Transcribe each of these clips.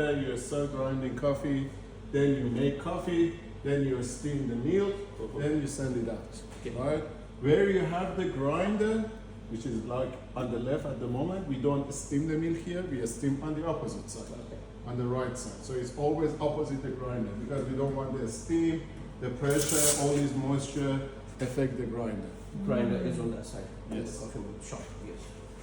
You start grinding coffee, then you make coffee, then you steam the milk, then you send it out, right? Where you have the grinder, which is like on the left at the moment, we don't steam the milk here, we steam on the opposite side, on the right side. So it's always opposite the grinder because we don't want the steam, the pressure, all this moisture affect the grinder. Grinder is on that side. Yes. The coffee will shop. Yes.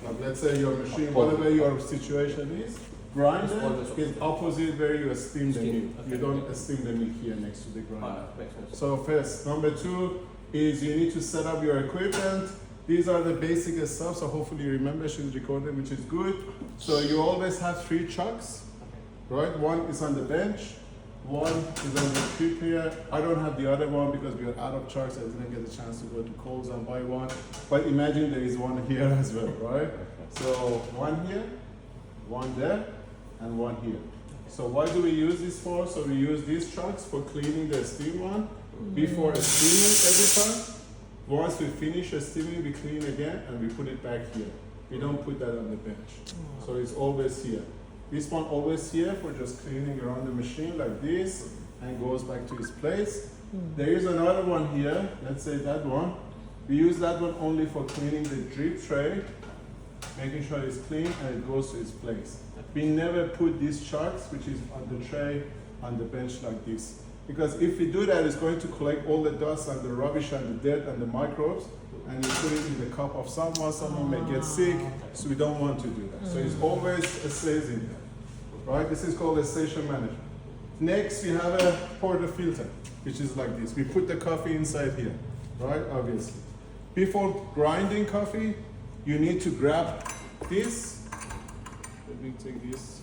Like let's say your machine, whatever your situation is, grinder is opposite where you steam the milk. Okay. You don't steam the milk here next to the grinder. Makes sense. So first, number two is you need to set up your equipment. These are the basic stuff, so hopefully you remember she's recording, which is good. So you always have 3 chucks, right? One is on the bench, one is on the trip here. I don't have the other one because we are out of chucks. I didn't get a chance to go to Kohl's and buy one. But imagine there is one here as well, right? So one here, one there, and one here. So what do we use this for? So we use these chucks for cleaning the steam one before steaming every time. Once we finish steaming, we clean again and we put it back here. We don't put that on the bench. So it's always here. This one always here for just cleaning around the machine like this and goes back to its place. There is another one here, let's say that one. We use that one only for cleaning the drip tray, making sure it's clean and it goes to its place. We never put these chucks, which is on the tray, on the bench like this. Because if we do that, it's going to collect all the dust and the rubbish and the dirt and the microbes, and you put it in the cup of someone may get sick, so we don't want to do that. So it's always stays in there, right? This is called a station management. Next, we have a portafilter, which is like this. We put the coffee inside here, right? Obviously. Before grinding coffee, you need to grab this. Let me take this.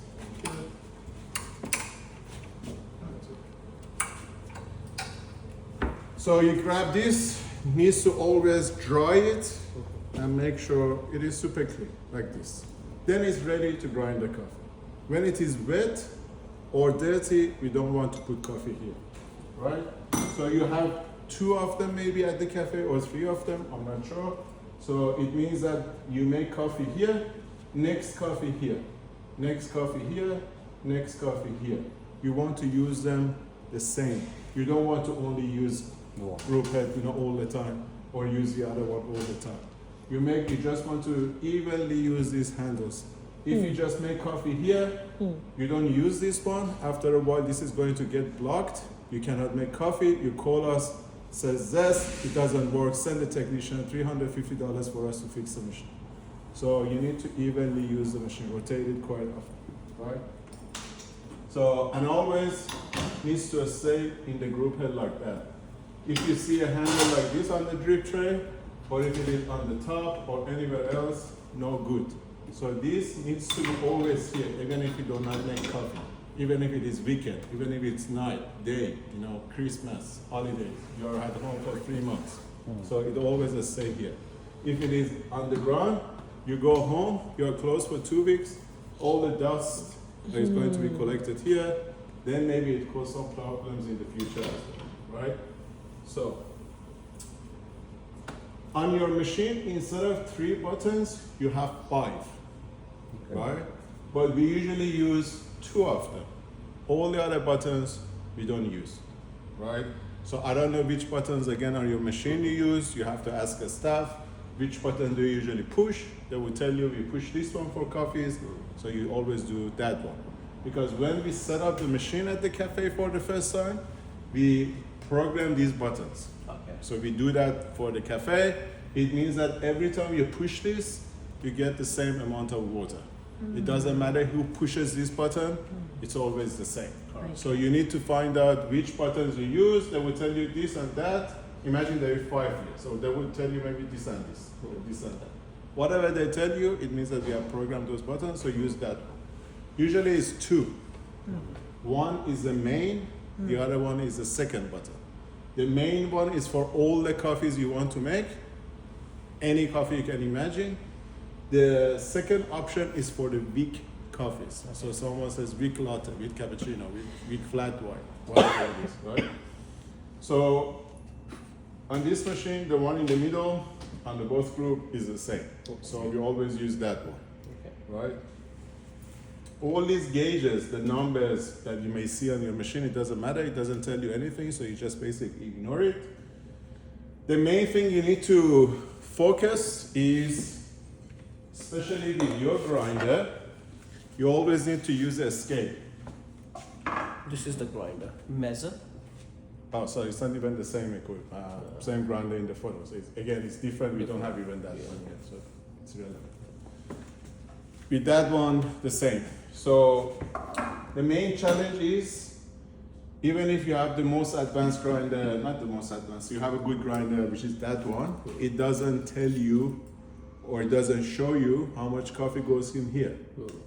So you grab this, needs to always dry it and make sure it is super clean, like this. Then it's ready to grind the coffee. When it is wet or dirty, we don't want to put coffee here, right? So you have 2 of them maybe at the cafe or 3 of them, I'm not sure. So it means that you make coffee here, next coffee here, next coffee here, next coffee here. You want to use them the same. You don't want to only use group head, all the time, or use the other one all the time. You just want to evenly use these handles. If you just make coffee here, you don't use this one. After a while, this is going to get blocked. You cannot make coffee. You call us, says zest, it doesn't work. Send the technician $350 for us to fix the machine. So you need to evenly use the machine, rotate it quite often, right? So, and always needs to stay in the group head like that. If you see a handle like this on the drip tray, or if it is on the top or anywhere else, no good. So this needs to be always here, even if you do not make coffee, even if it is weekend, even if it's night, day, Christmas, holiday, you're at home for 3 months. So it always stay here. If it is on the ground, you go home, you're closed for 2 weeks, all the dust that is going to be collected here, then maybe it causes some problems in the future as well, right? So, on your machine, instead of 3 buttons, you have 5, right? But we usually use 2 of them. All the other buttons, we don't use, right? So I don't know which buttons, again, on your machine you use. You have to ask the staff, which button do you usually push? They will tell you, we push this one for coffees, so you always do that one. Because when we set up the machine at the cafe for the first time, we program these buttons. Okay. So we do that for the cafe. It means that every time you push this, you get the same amount of water. It doesn't matter who pushes this button, it's always the same. So you need to find out which buttons you use. They will tell you this and that. Imagine there are 5 here. So they will tell you maybe this and this, or this and that. Whatever they tell you, it means that we have programmed those buttons, so use that one. Usually it's 2. One is the main, the other one is the second button. The main one is for all the coffees you want to make, any coffee you can imagine. The second option is for the weak coffees. So someone says weak latte, weak cappuccino, weak flat white, whatever it is, right? So on this machine, the one in the middle on the both group is the same. So we always use that one, right? all these gauges, the numbers that you may see on your machine, it doesn't matter, it doesn't tell you anything, so you just basically ignore it. The main thing you need to focus is, especially with your grinder, you always need to use a scale. This is the grinder. Measure. Oh, sorry, it's not even the same same grinder in the photos. Again, it's different. We don't have even that one yet, so it's relevant. With that one, the same. So the main challenge is, even if you have the most advanced grinder, not the most advanced, you have a good grinder, which is that one, it doesn't tell you or it doesn't show you how much coffee goes in here.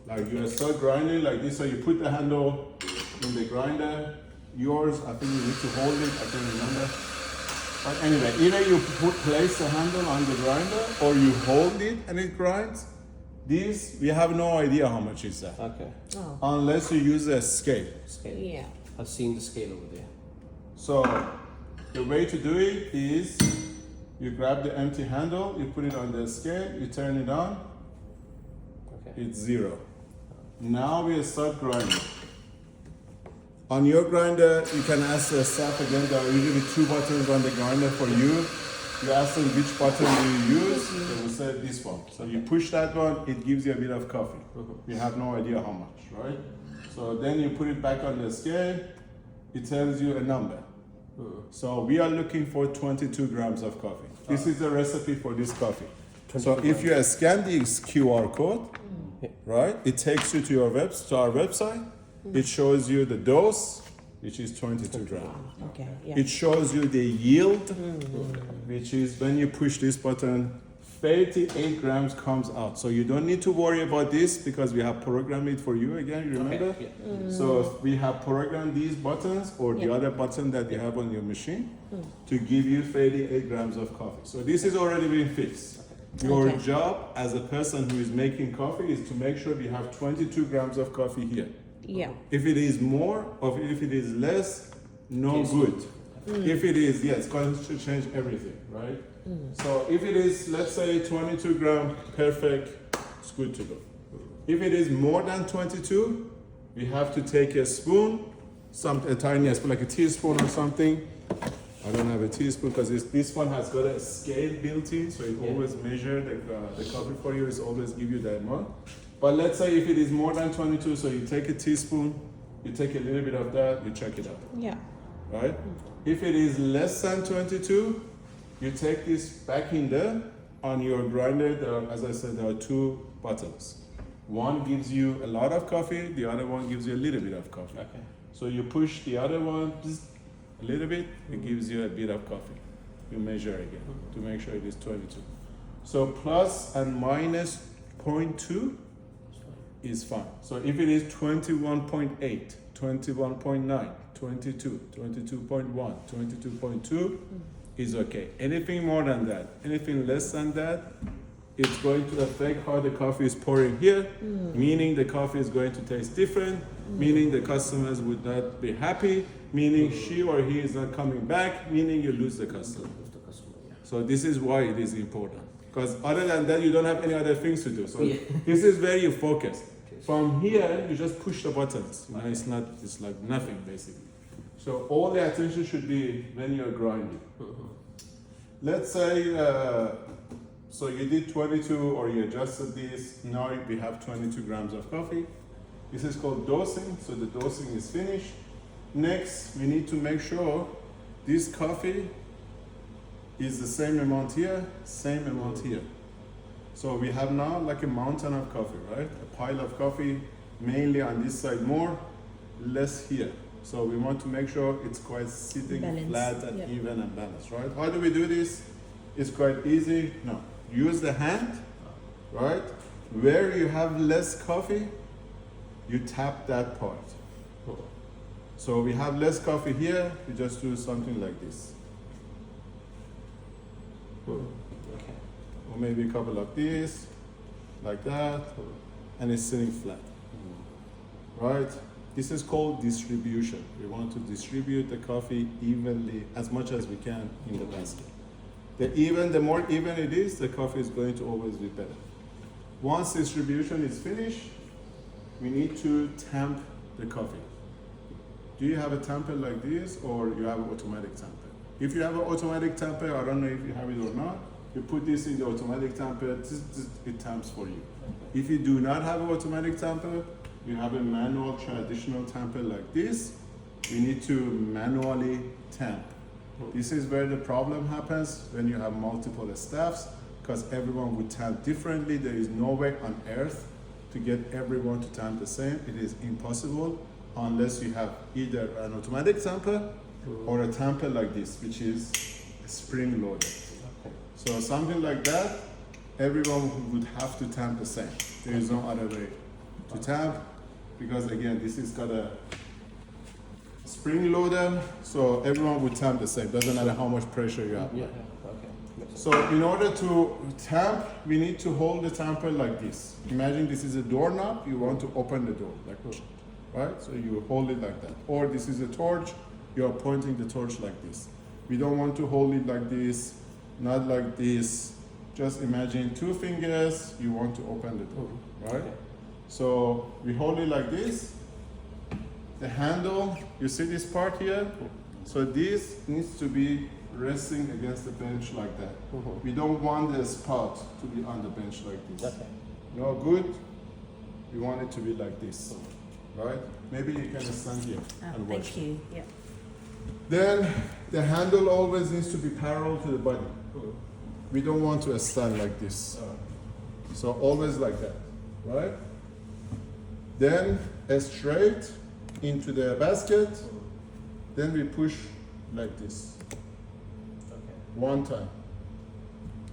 Like you start grinding like this, so you put the handle in the grinder. Yours, I think you need to hold it, I can't remember. But anyway, either you place the handle on the grinder or you hold it and it grinds. This, we have no idea how much is that. Okay. Oh, Unless you use a scale. Scale. yeah. I've seen the scale over there. So the way to do it is you grab the empty handle, you put it on the scale, you turn it on, Okay. it's 0. Now we start grinding. On your grinder, you can ask the staff again, there are usually 2 buttons on the grinder for you. You ask them which button do you use, they will say this one. So you push that one, it gives you a bit of coffee. You have no idea how much, right? So then you put it back on the scale, it tells you a number. So we are looking for 22 grams of coffee. This is the recipe for this coffee. So if you scan this QR code, right, it takes you to our website. It shows you the dose, which is 22 grams. Okay, yeah. It shows you the yield, which is when you push this button, 38 grams comes out. So you don't need to worry about this because we have programmed it for you again, you remember? Okay. Yeah. So if we have programmed these buttons or the Yeah. other button that you have on your machine to give you 38 grams of coffee. So this is already been fixed. Your Okay. job as a person who is making coffee is to make sure we have 22 grams of coffee here. Yeah. If it is more or if it is less, no Yes. good. If it is, yeah, it's going to change everything, right? So if it is, let's say 22 gram, perfect, it's good to go. If it is more than 22, we have to take a spoon, a tiny spoon, like a teaspoon or something. I don't have a teaspoon because this one has got a scale built in, so it always measure the coffee for you, it's always give you that amount. But let's say if it is more than 22, so you take a teaspoon, you take a little bit of that, you check it out, Yeah. right? If it is less than 22, you take this back in there on your grinder. As I said, there are 2 buttons. One gives you a lot of coffee, the other one gives you a little bit of coffee. Okay. So you push the other one just a little bit, it gives you a bit of coffee. You measure again to make sure it is 22. So plus and minus 0.2 is fine. So if it is 21.8, 21.9, 22, 22.1, 22.2 is okay. Anything more than that, anything less than that, it's going to affect how the coffee is pouring here, meaning the coffee is going to taste different, meaning the customers would not be happy, meaning she or he is not coming back, meaning you lose the customer. Who's the customer? Yeah. So this is why it is important. Because other than that, you don't have any other things to do. So Yeah. this is very focused. From here, you just push the buttons. You know, it's like nothing basically. So all the attention should be when you're grinding. Let's say, so you did 22 or you adjusted this. Now we have 22 grams of coffee. This is called dosing. So the dosing is finished. Next, we need to make sure this coffee is the same amount here, same amount here. So we have now like a mountain of coffee, right? A pile of coffee, mainly on this side more, less here. So we want to make sure it's quite sitting Balanced, flat and yeah. even and balanced, right? How do we do this? It's quite easy. No, use the hand, right? Where you have less coffee, you tap that part. So we have less coffee here, we just do something like this. Okay. Or maybe a couple of these, like that, and it's sitting flat. Right? This is called distribution. We want to distribute the coffee evenly as much as we can in the basket. The more even it is, the coffee is going to always be better. Once distribution is finished, we need to tamp the coffee. Do you have a tamper like this, or you have an automatic tamper? If you have an automatic tamper, I don't know if you have it or not, you put this in the automatic tamper, it tamps for you. If you do not have an automatic tamper, you have a manual traditional tamper like this, you need to manually tamp. This is where the problem happens when you have multiple staffs, because everyone would tamp differently. There is no way on earth to get everyone to tamp the same. It is impossible unless you have either an automatic tamper or a tamper like this, which is spring loaded. So something like that, everyone would have to tamp the same. There is no other way to tamp, because again, this is got a spring loader, so everyone would tamp the same. Doesn't matter how much pressure you have. Yeah. Okay. So in order to tamp, we need to hold the tamper like this. Imagine this is a doorknob, you want to open the door, like this, right? So you hold it like that. Or this is a torch, you are pointing the torch like this. We don't want to hold it like this, not like this. Just imagine 2 fingers, you want to open the door, right? Okay. So we hold it like this. The handle, you see this part here? So this needs to be resting against the bench like that. We don't want the spot to be on the bench like this. Okay. No good. We want it to be like this, right? Maybe you can stand here and watch. Thank you. Yeah. Then the handle always needs to be parallel to the body. We don't want to stand like this. So always like that, right? Then straight into the basket. Then we push like this. Okay. One time.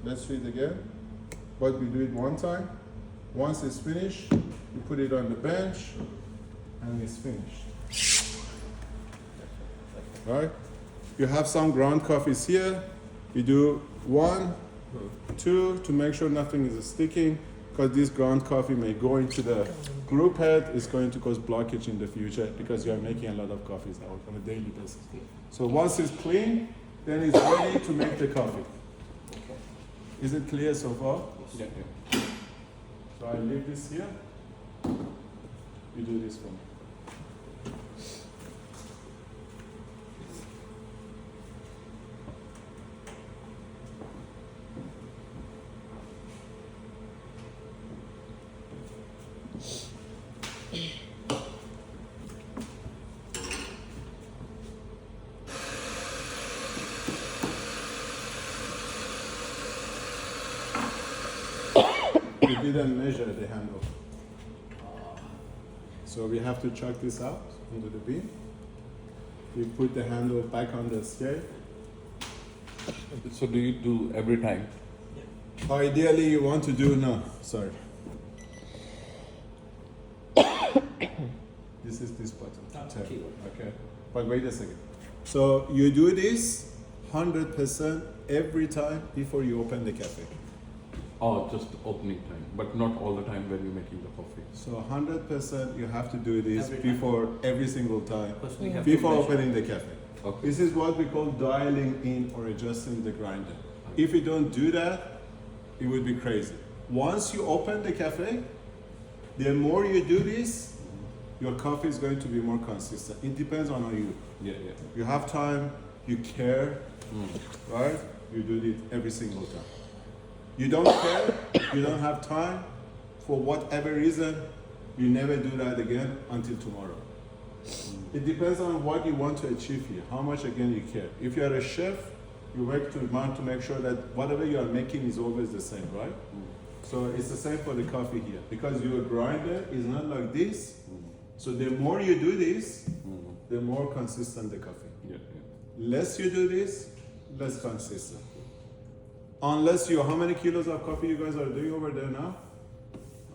Let's do it again. But we do it one time. Once it's finished, we put it on the bench and it's finished. Right? You have some ground coffees here. You do 1, 2 to make sure nothing is sticking, because this ground coffee may go into the group head. It's going to cause blockage in the future because you are making a lot of coffees out on a daily basis. So once it's clean, then it's ready to make the coffee. Okay. Is it clear so far? Yeah. So I leave this here. You do this for me. We didn't measure the handle. So we have to chuck this out into the bin. We put the handle back on the scale. So do you do every time? Ideally you want to do, no, sorry. This is this button. Tap. Okay. But wait a second. So you do this 100% every time before you open the cafe. Oh, just opening time, but not all the time when you're making the coffee. So 100% you have to do this Every time. before every single time, Because we have to before measure. opening the cafe. Okay. This is what we call dialing in or adjusting the grinder. If you don't do that, it would be crazy. Once you open the cafe, the more you do this, your coffee is going to be more consistent. It depends on you. Yeah. You have time, you care, right? You do it every single time. You don't care, you don't have time, for whatever reason, you never do that again until tomorrow. It depends on what you want to achieve here, how much again you care. If you are a chef, you want to make sure that whatever you are making is always the same, right? So it's the same for the coffee here. Because your grinder is not like this, so the more you do this, the more consistent the coffee. Yeah. Less you do this, less consistent. Unless you, how many kilos of coffee you guys are doing over there now?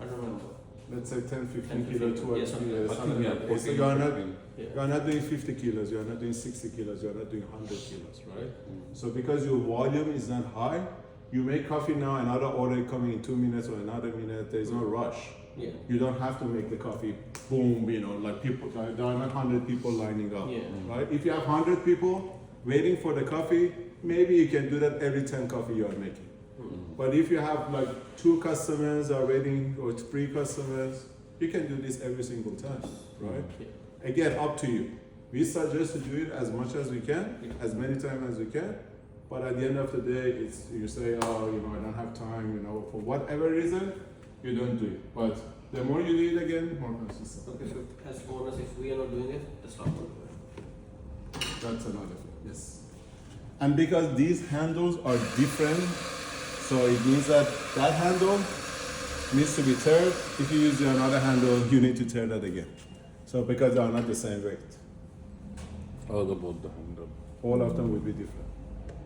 I don't remember. Let's say 10, 15 10, kilos, 15, 12 yes, something kilos. like that. something like that. So you are not, Yeah. you are not doing 50 kilos, you are not doing 60 kilos, you are not doing 100 kilos, right? So because your volume is not high, you make coffee now, another order coming in 2 minutes or another minute, there's no rush. Yeah. You don't have to make the coffee boom, like people, there are not 100 people lining up, Yeah. right? If you have 100 people waiting for the coffee, maybe you can do that every 10 coffee you are making. But if you have like 2 customers are waiting or 3 customers, you can do this every single time, right? Yeah. Again, up to you. We suggest to do it as much as we can, Yeah. as many times as we can. But at the end of the day, it's you say, oh, you know, I don't have time, you know, for whatever reason, you don't do it. But the more you do it again, more consistent. Okay, so as bonus, if we are not doing it, the staff will do it. That's another thing. Yes. And because these handles are different, so it means that that handle needs to be turned. If you use another handle, you need to turn that again. So because they are not the same weight. Oh, both the handle. All of them will be different.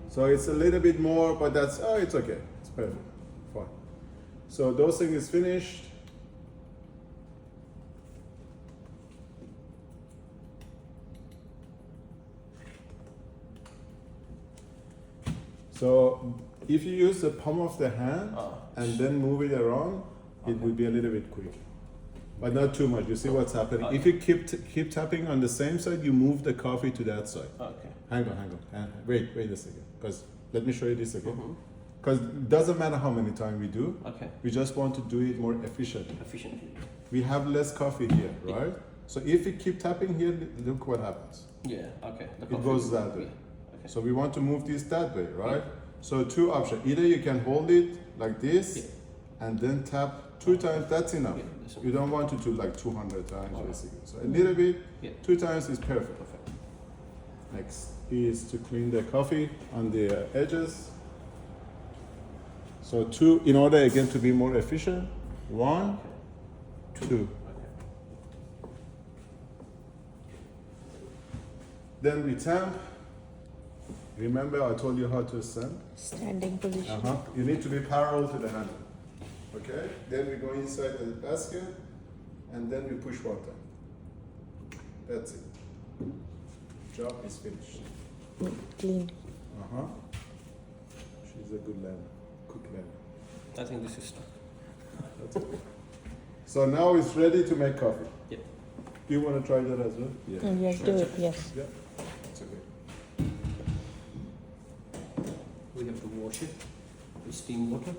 So it's a little bit more, but that's, oh, it's okay. It's perfect. Fine. So those things is finished. So if you use the palm of the hand and then move it around, it will be a little bit quick. But not too much. You see what's happening. If you keep tapping on the same side, you move the coffee to that side. Okay. Hang on. Wait a second. Because let me show you this again. Mhm. Because it doesn't matter how many times we do. Okay. We just want to do it more efficiently. Efficiently. We have less coffee here, right? So if you keep tapping here, look what happens. Yeah. Okay. The It coffee goes will- that way. Yeah. Okay. So we want to move this that way, right? So two options. Either you can hold it like this Yeah. and then tap 2 times, that's enough. Yeah, that's enough. You don't want to do like 200 times Alright. basically. So a little bit, Yeah. 2 times is perfect. Perfect. Next is to clean the coffee on the edges. So 2, in order again to be more efficient. 1, 2. Okay. Then we tamp. Remember I told you how to stand? Standing position. You need to be parallel to the handle. Okay? Then we go inside the basket and then we push 1 time. That's it. Job is finished. Clean. She's a good learner, quick learner. I think this is stuck. That's okay. So now it's ready to make coffee. Yeah. Do you want to try that as well? Yes, do it. Yes. Yeah. It's okay. We have to wash it with steam water.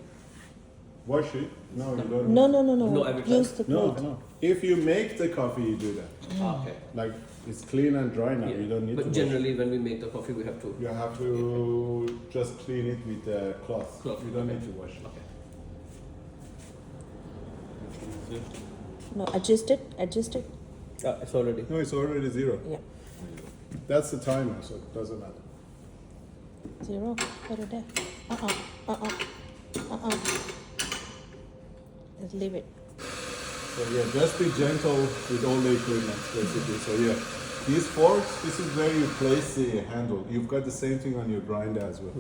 Wash it? No, you don't. No. No, every time. Use the No, cloth. no. If you make the coffee, you do that. Okay. Like it's clean and dry now. Yeah. You don't need to. But wash generally, when we make the coffee, we have to. it. You have to just clean it with a cloth. Cloth, You don't okay. need to wash it. Okay. No, adjust it. Adjust it. It's already. No, it's already 0. Yeah. That's the timer, so it doesn't matter. 0. Put it there. Just leave it. So yeah, just be gentle with all the equipment basically. So yeah, these forks, this is where you place the handle. You've got the same thing on your grinder as well.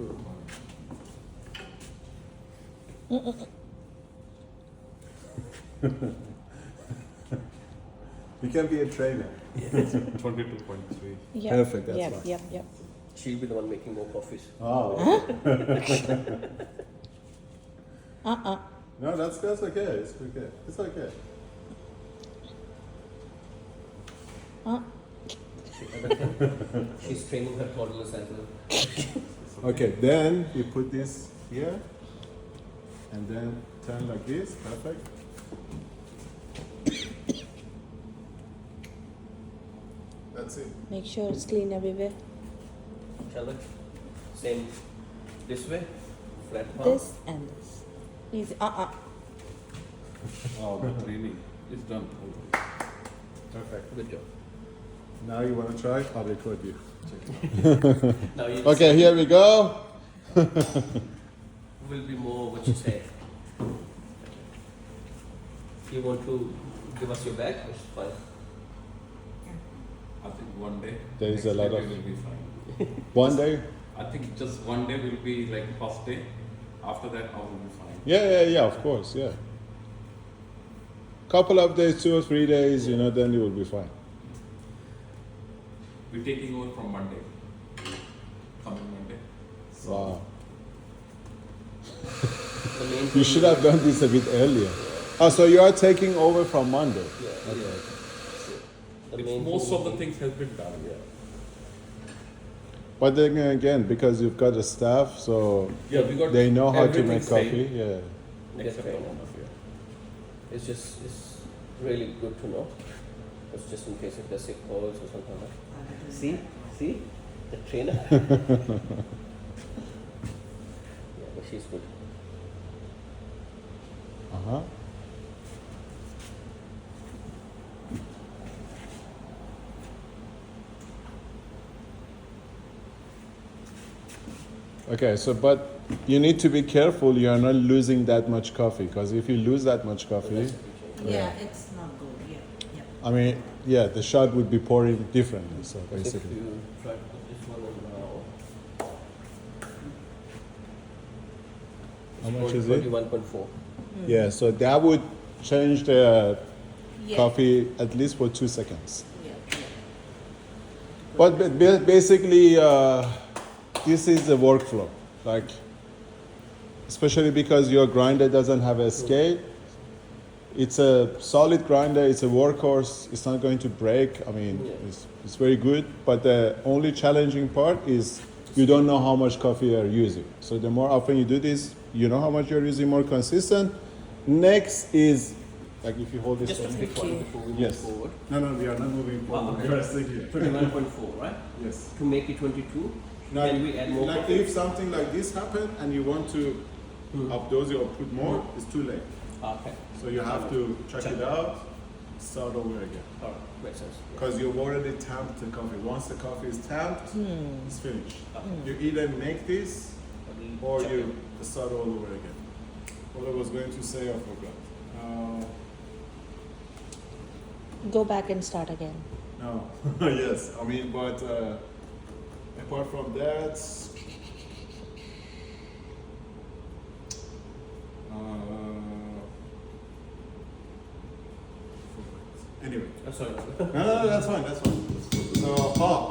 You can be a trainer. 22.3. Yep. Perfect, that's Yep. fine. Yep. She'll be the one making more coffees. Oh. Uh-uh. No, that's okay. It's okay. It's okay. She's training her toddlers as well. Okay, then you put this here and then turn like this. Perfect. That's it. Make sure it's clean everywhere. Shall I? Same. This way. Flat palm. This and this. Easy. Oh, the cleaning is done already. Perfect. Good job. Now you want to try? I'll record you. Now you Okay, here we go. will be more what you say. You want to give us your bag? It's fine. I think one day. There is next a lot day of- we will be fine. One day? I think just one day will be like first day. After that, I will be fine. Yeah, of course, yeah. Couple of days, 2 or 3 days, you know, then you will be fine. We're taking over from Monday. Coming Monday. So Wow. The main You thing should is- have done this a bit earlier. Oh, so you are taking over from Monday? Yeah. Okay. The it's main most thing of the is- things has been done. Yeah. But then again, because you've got a staff, so Yeah, we got they know how to everything make same. coffee. Yeah. Except fair for one enough. of you. It's just it's really good to know. It's just in case if there's sick calls or something like that. See? The trainer. Yeah, but she's good. Uh-huh. Okay, so but you need to be careful you are not losing that much coffee, because if you lose that much coffee, Yeah, it's not good. Yeah. I mean, yeah, the shot would be pouring differently. So If basically, you try to put this one in now, how much is it? 41.4. Yeah, so that would change the Yeah. coffee at least for 2 seconds. Yeah. But basically, this is the workflow. Like, especially because your grinder doesn't have a scale. It's a solid grinder. It's a workhorse. It's not going to break. I mean, it's very good. But the only challenging part is you don't know how much coffee you're using. So the more often you do this, you know how much you're using, more consistent. Next is, like if you hold this. Just a one. quick one before we move Yes. forward. No, we are not moving forward. okay. We are staying here. 21.4, right? Yes. To make it 22, Now, can we add more like coffee? if something like this happened and you want to updose it or put more, it's too late. Okay. So you have to check it out, start over again. Alright, makes sense. Because you've already tamped the coffee. Once the coffee is tamped, it's finished. You either make this or Check you start all over again. What I was going to say, I forgot. Go back and start again. No, yes, I mean, but apart from that, anyway. Sorry. No, that's fine, that's fine. So,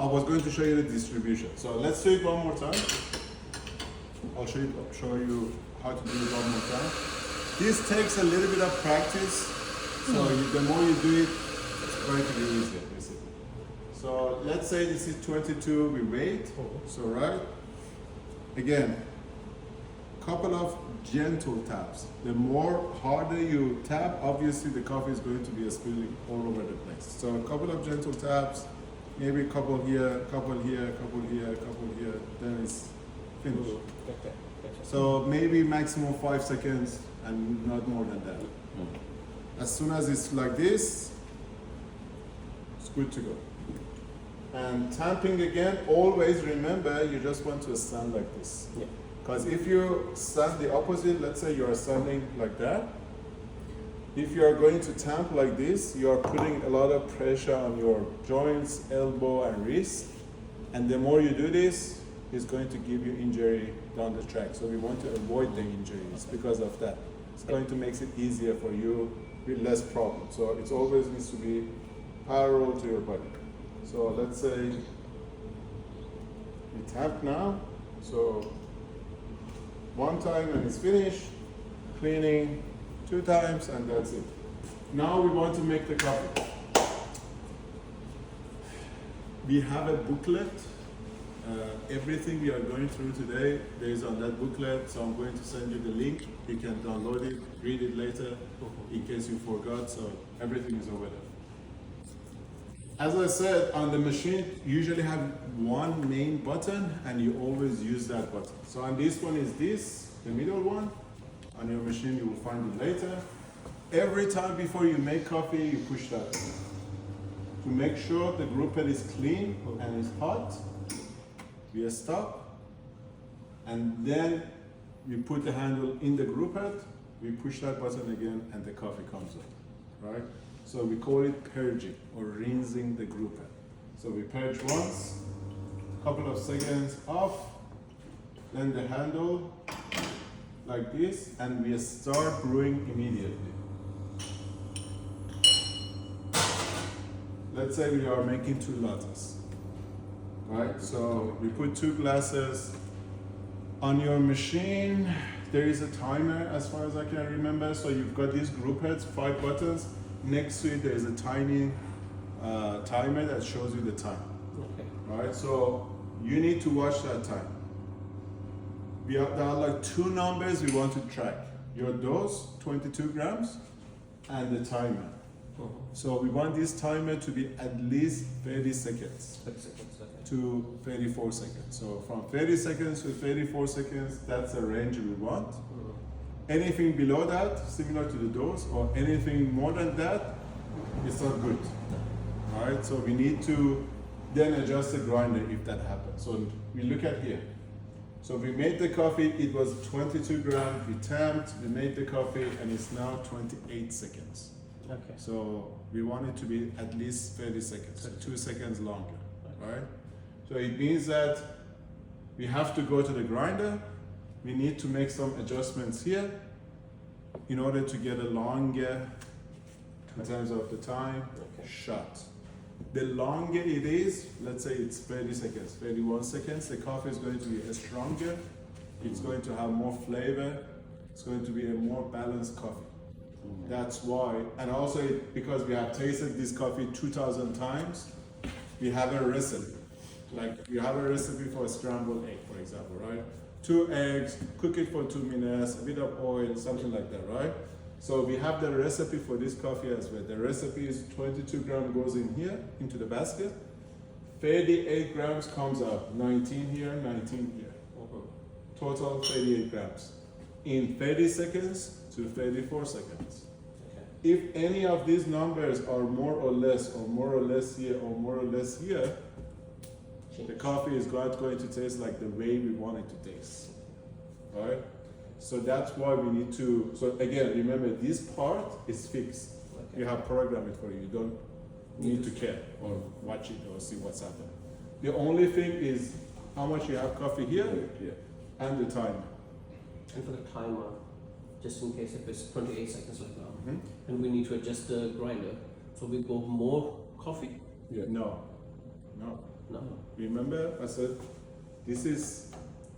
I was going to show you the distribution. So let's do it one more time. I'll show you how to do it one more time. This takes a little bit of practice. So the more you do it, it's going to be easier, basically. So let's say this is 22, we wait. So right, again, couple of gentle taps. The more harder you tap, obviously the coffee is going to be spilling all over the place. So a couple of gentle taps, maybe a couple here, couple here, couple here, couple here, then it's finished. Okay. So maybe maximum 5 seconds and not more than that. As soon as it's like this, it's good to go. And tamping again, always remember you just want to stand like this. Yeah. Because if you stand the opposite, let's say you are standing like that, if you are going to tamp like this, you are putting a lot of pressure on your joints, elbow and wrist. And the more you do this, it's going to give you injury down the track. So we want to avoid the injuries because of that. It's going to make it easier for you with less problems. So it always needs to be parallel to your body. So let's say we tap now. So one time and it's finished, cleaning 2 times and that's it. Now we want to make the coffee. We have a booklet. Everything we are going through today, there is on that booklet, so I'm going to send you the link. You can download it, read it later, in case you forgot, so everything is over there. As I said, on the machine, you usually have one main button, and you always use that button. So on this one is this, the middle one. On your machine, you will find it later. Every time before you make coffee, you push that button. To make sure the brew pad is clean and is hot, we stop, and then we put the handle in the brew pad, we push that button again, and the coffee comes out, right? So we call it purging or rinsing the brew pad. So we purge once, couple of seconds off, then the handle like this, and we start brewing immediately. Let's say we are making 2 lattes. Right, so we put 2 glasses on your machine. There is a timer as far as I can remember. So you've got these brew pads, 5 buttons. Next to it, there is a tiny timer that shows you the time. Okay. Right, so you need to watch that time. There are like 2 numbers we want to track. Your dose, 22 grams, and the timer. So we want this timer to be at least 30 seconds 30 seconds, okay. to 34 seconds. So from 30 seconds to 34 seconds, that's the range we want. Anything below that, similar to the dose, or anything more than that, it's not good. All right, so we need to then adjust the grinder if that happens. So we look at here. So we made the coffee, it was 22 grams, we tamped, we made the coffee, and it's now 28 seconds. Okay. So we want it to be at least 30 seconds, so 2 seconds longer, right? So it means that we have to go to the grinder, we need to make some adjustments here in order to get a longer, in terms of the time, shot. The longer it is, let's say it's 30 seconds, 31 seconds, the coffee is going to be stronger, it's going to have more flavor, it's going to be a more balanced coffee. That's why, and also because we have tasted this coffee 2,000 times, we have a recipe. Like we have a recipe for a scrambled egg, for example, right? 2 eggs, cook it for 2 minutes, a bit of oil, something like that, right? So we have the recipe for this coffee as well. The recipe is 22 grams goes in here, into the basket. 38 grams comes out, 19 here, 19 here. Total 38 grams. In 30 seconds to 34 seconds. If any of these numbers are more or less here, or more or less here, the coffee is not going to taste like the way we want it to taste. Alright? So that's why we need to, so again, remember this part is fixed. You have programmed it for you. You don't need to care or watch it or see what's happening. The only thing is how much you have coffee here and the timer. And for the timer, just in case if it's 28 seconds like now, and we need to adjust the grinder, so we go more coffee? No. No. Remember I said this is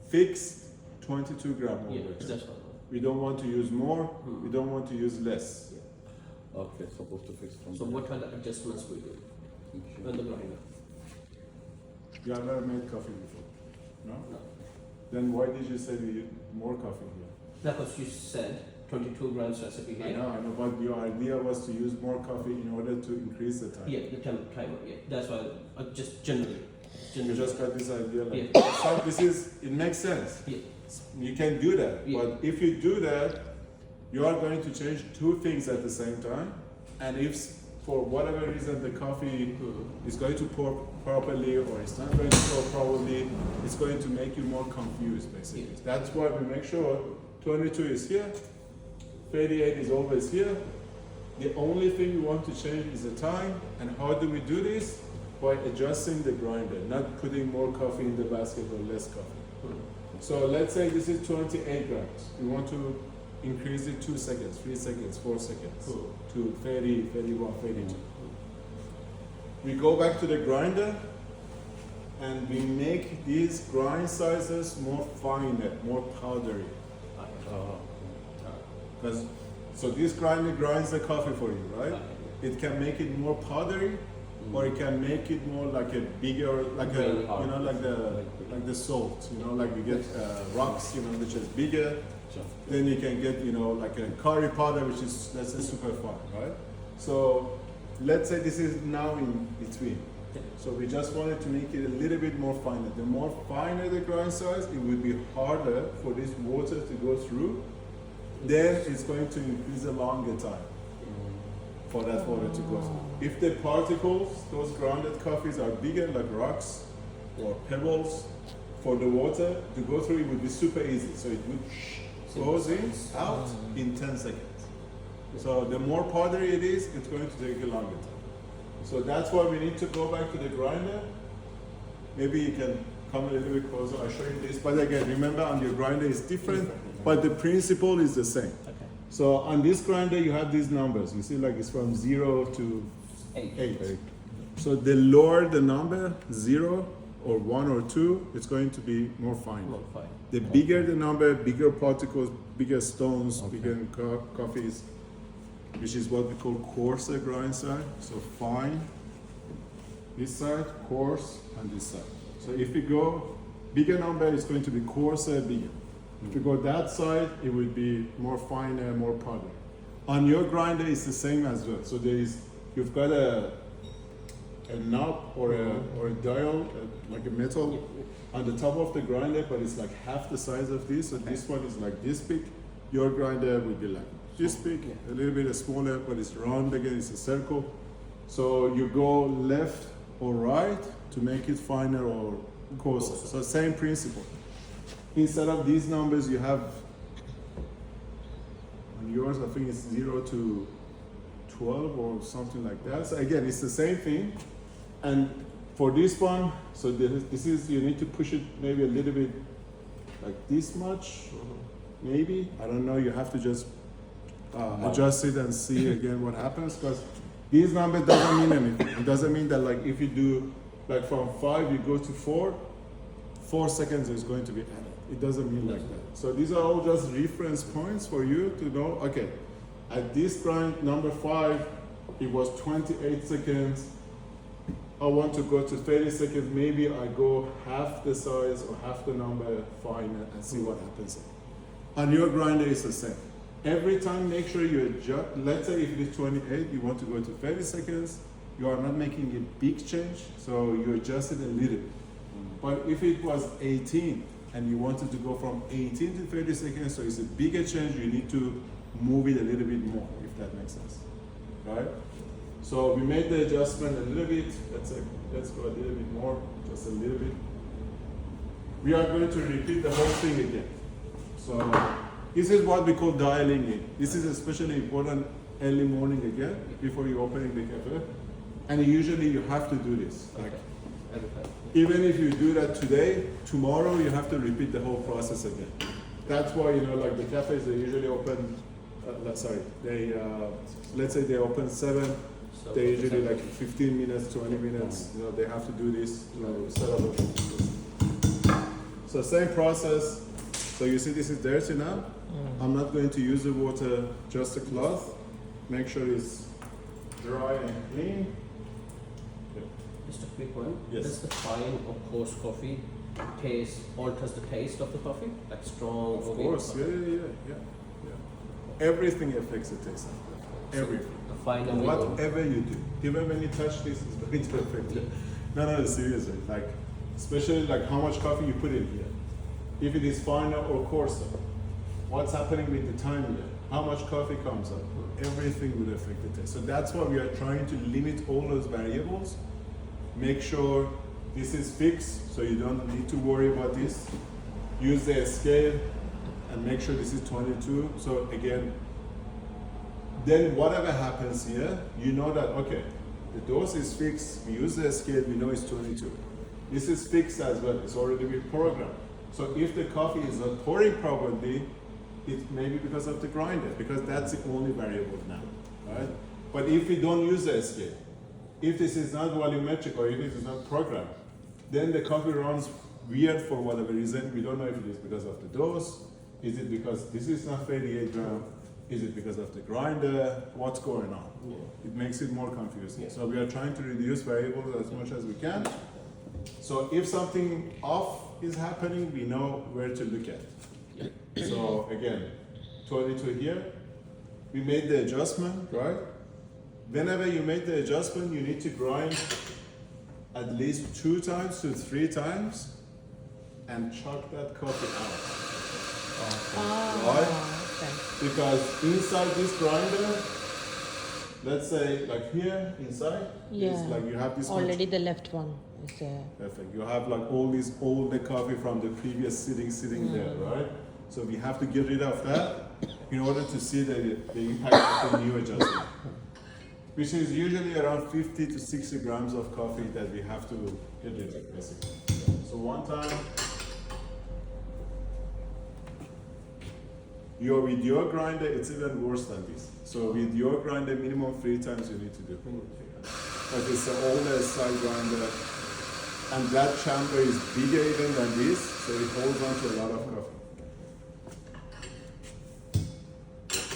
fixed 22 grams Yeah, always. that's what. We don't want to use more, we don't want to use less. Okay, supposed to fix from So there. what are the adjustments we do on the grinder? You have never made coffee before? No? No. Then why did you say we need more coffee here? Because you said 22 grams recipe I here. know, but your idea was to use more coffee in order to increase the time. Yeah, the timer, yeah. That's why I just generally. You just got this idea like, Yeah. so this is, it makes sense. Yeah. You can do that, Yeah. but if you do that, you are going to change 2 things at the same time. And if for whatever reason the coffee is going to pour properly or it's not going to pour properly, it's going to make you more confused basically. Yeah. That's why we make sure 22 is here, 38 is always here. The only thing we want to change is the time. And how do we do this? By adjusting the grinder, not putting more coffee in the basket or less coffee. So let's say this is 28 grams. We want to increase it 2 seconds, 3 seconds, 4 seconds to 30, 31, 32. We go back to the grinder and we make these grind sizes more finer, more powdery. Because so this grinder grinds the coffee for you, right? It can make it more powdery, or it can make it more like a bigger, like a, Really you know, like the salt, you know, like you get rocks, you know, which is bigger. Then you can get, you know, like a curry powder, which is, that's a super fine, right? So let's say this is now in between. So we just wanted to make it a little bit more finer. The more finer the grind size, it will be harder for this water to go through. Then it's going to increase a longer time for that water to go through. If the particles, those grounded coffees are bigger, like rocks or pebbles, for the water to go through, it would be super easy. So it would goes in, out in 10 seconds. So the more powdery it is, it's going to take a longer time. So that's why we need to go back to the grinder. Maybe you can come a little bit closer, I'll show you this. But again, remember on your grinder is different, but the principle is the same. Okay. So on this grinder, you have these numbers. You see like it's from 0 to 8. 8. So the lower the number, 0 or 1 or 2, it's going to be more fine. More fine. The bigger the number, bigger particles, bigger stones, bigger coffees, which is what we call coarser grind side. So fine, this side, coarse, and this side. So if we go bigger number, it's going to be coarser, bigger. If you go that side, it will be more finer, more powder. On your grinder, it's the same as well. So you've got a knob or a dial, like a metal, on the top of the grinder, but it's like half the size of this. So this one is like this big. Your grinder will be like this big, a little bit smaller, but it's round again. It's a circle. So you go left or right to make it finer or coarser. So same principle. Instead of these numbers, you have on yours, I think it's 0 to 12 or something like that. So again, it's the same thing. And for this one, so this is, you need to push it maybe a little bit like this much, maybe. I don't know, you have to just adjust it and see again what happens, because these numbers doesn't mean anything. It doesn't mean that like if you do like from 5 you go to 4 seconds is going to be added. It doesn't mean like that. So these are all just reference points for you to know, okay, at this grind number 5, it was 28 seconds. I want to go to 30 seconds, maybe I go half the size or half the number finer and see what happens. On your grinder, it's the same. Every time, make sure you adjust. Let's say if it is 28, you want to go to 30 seconds, you are not making a big change, so you adjust it a little bit. But if it was 18 and you wanted to go from 18 to 30 seconds, so it's a bigger change, you need to move it a little bit more, if that makes sense, right? So we made the adjustment a little bit. Let's go a little bit more, just a little bit. We are going to repeat the whole thing again. So this is what we call dialing in. This is especially important early morning again, before you opening the cafe. And usually you have to do this. Like, even if you do that today, tomorrow you have to repeat the whole process again. That's why, you know, like the cafes, they usually open, let's say they open 7, they usually like 15 minutes, 20 minutes, you know, they have to do this to set up a. So same process. So you see this is dirty now. I'm not going to use the water, just a cloth. Make sure it's dry and clean. Just a quick one. Yes. Does the fine or coarse coffee alters the taste of the coffee? Like strong? Of course, yeah. Everything affects the taste. Everything. The finer Whatever you do, even when you touch this, it's going to affect it. No, seriously. Like, especially like how much coffee you put in here. If it is finer or coarser, what's happening with the time here? How much coffee comes up? Everything will affect the taste. So that's why we are trying to limit all those variables. Make sure this is fixed, so you don't need to worry about this. Use the scale and make sure this is 22. So again, then whatever happens here, you know that, okay, the dose is fixed, we use the scale, we know it's 22. This is fixed as well, it's already been programmed. So if the coffee is not pouring properly, it may be because of the grinder, because that's the only variable now, right? But if we don't use the scale, if this is not volumetric or if it is not programmed, then the coffee runs weird for whatever reason. We don't know if it is because of the dose, is it because this is not 38 gram, is it because of the grinder, what's going on? Yeah. It makes it more confusing. Yeah. So we are trying to reduce variables as much as we can. So if something off is happening, we know where to look at. So again, 22 here, we made the adjustment, right? Whenever you make the adjustment, you need to grind at least 2 times to 3 times and chuck that coffee out. Right? Okay. Because inside this grinder, let's say like here inside, it's like you have this Already the left one is there. Perfect. You have like all this old coffee from the previous sitting there, right? So we have to get rid of that in order to see the impact of the new adjustment, which is usually around 50 to 60 grams of coffee that we have to get rid of, basically. So one time, with your grinder, it's even worse than this. So with your grinder, minimum 3 times you need to do. But it's the oldest side grinder, and that chamber is bigger even than this, so it holds on to a lot of coffee.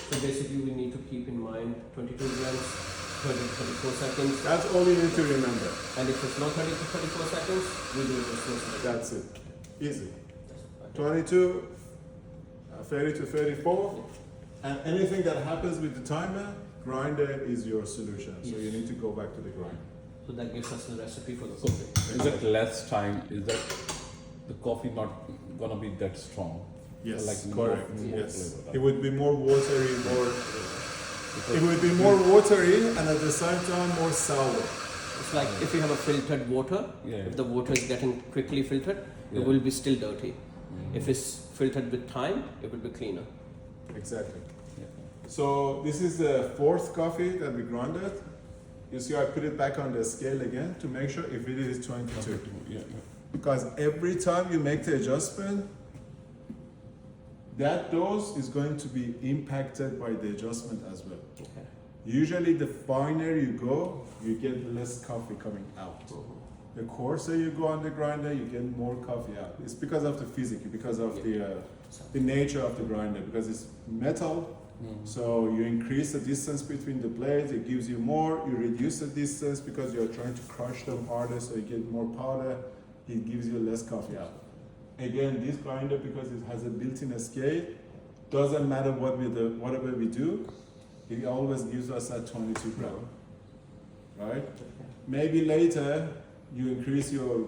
So basically we need to keep in mind 22 grams, 30 to 34 seconds. That's all you need to remember. And if it's not 30 to 34 seconds, we do it in 4 seconds. That's it. Easy. 22, 30 to 34, And anything that happens with the timer, grinder is your solution. So you need to go back to the grinder. So that gives us the recipe for the coffee. Is it less time? Is that the coffee not gonna be that strong? Yes, Like correct. more Yes, flavor. it would be more watery, it would be more watery, and at the same time more sour. It's like if you have a filtered water, Yeah. if the water is getting quickly filtered, Yeah. it will be still dirty. If it's filtered with time, it will be cleaner. Exactly. Yeah. So this is the fourth coffee that we grinded. You see, I put it back on the scale again to make sure if it is 22. Yeah. Because every time you make the adjustment, that dose is going to be impacted by the adjustment as well. Okay. Usually, the finer you go, you get less coffee coming out. The coarser you go on the grinder, you get more coffee out. It's because of the physics, because of the nature of the grinder, because it's metal. So you increase the distance between the blades, it gives you more. You reduce the distance because you're trying to crush them harder, so you get more powder. It gives you less coffee out. Again, this grinder, because it has a built-in scale, doesn't matter whatever we do, it always gives us that 22 gram, right? Maybe later you increase your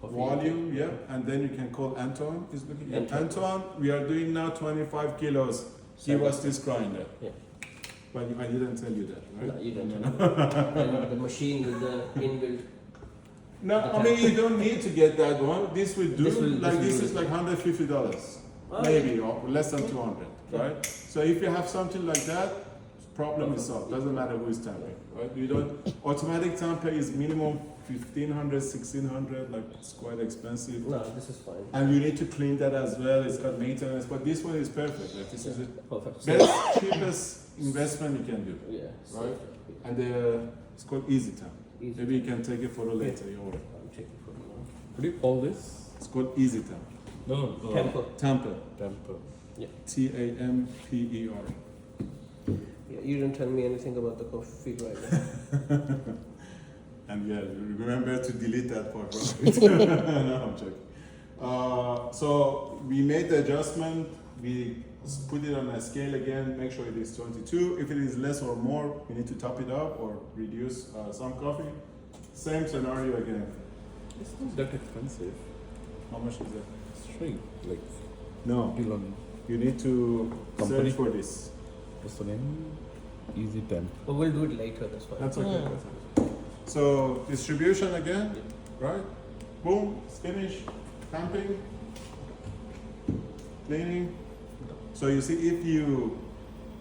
volume, and then you can call Anton. He's looking at Anton. We are doing now 25 kilos. Give us this grinder. Yeah. But I didn't tell you that, right? No, you don't. And the machine with the inbuilt. No, I mean you don't need to get that one. This will do. This is like $150, maybe, or less than 200, right? So if you have something like that, problem is solved. Doesn't matter who is tamping, right? You don't. Automatic tamper is minimum 1,500, 1,600. Like it's quite expensive. No, this is fine. And you need to clean that as well. It's got maintenance, but this one is perfect. Like this is the Perfect. best, cheapest investment you can do, Yeah. right? And it's called Easy Tamp. Easy. Maybe you can take a photo later. I'm checking for you now. What do you call this? It's called Easy Tamp. No. Temper. Tamper. Temper. Tamper. Yeah, you didn't tell me anything about the coffee grinder. And yeah, remember to delete that part, right? No, I'm joking. So we made the adjustment. We put it on a scale again, make sure it is 22. If it is less or more, we need to top it up or reduce some coffee. Same scenario again. It's not that expensive. How much is that? Straight, like No, Elon. you need to Company? search for this. What's the name? Easy Temp. But we'll do it later, that's fine. That's okay. That's okay. So distribution again, right? Boom, it's finished. Tamping, cleaning. So you see, if you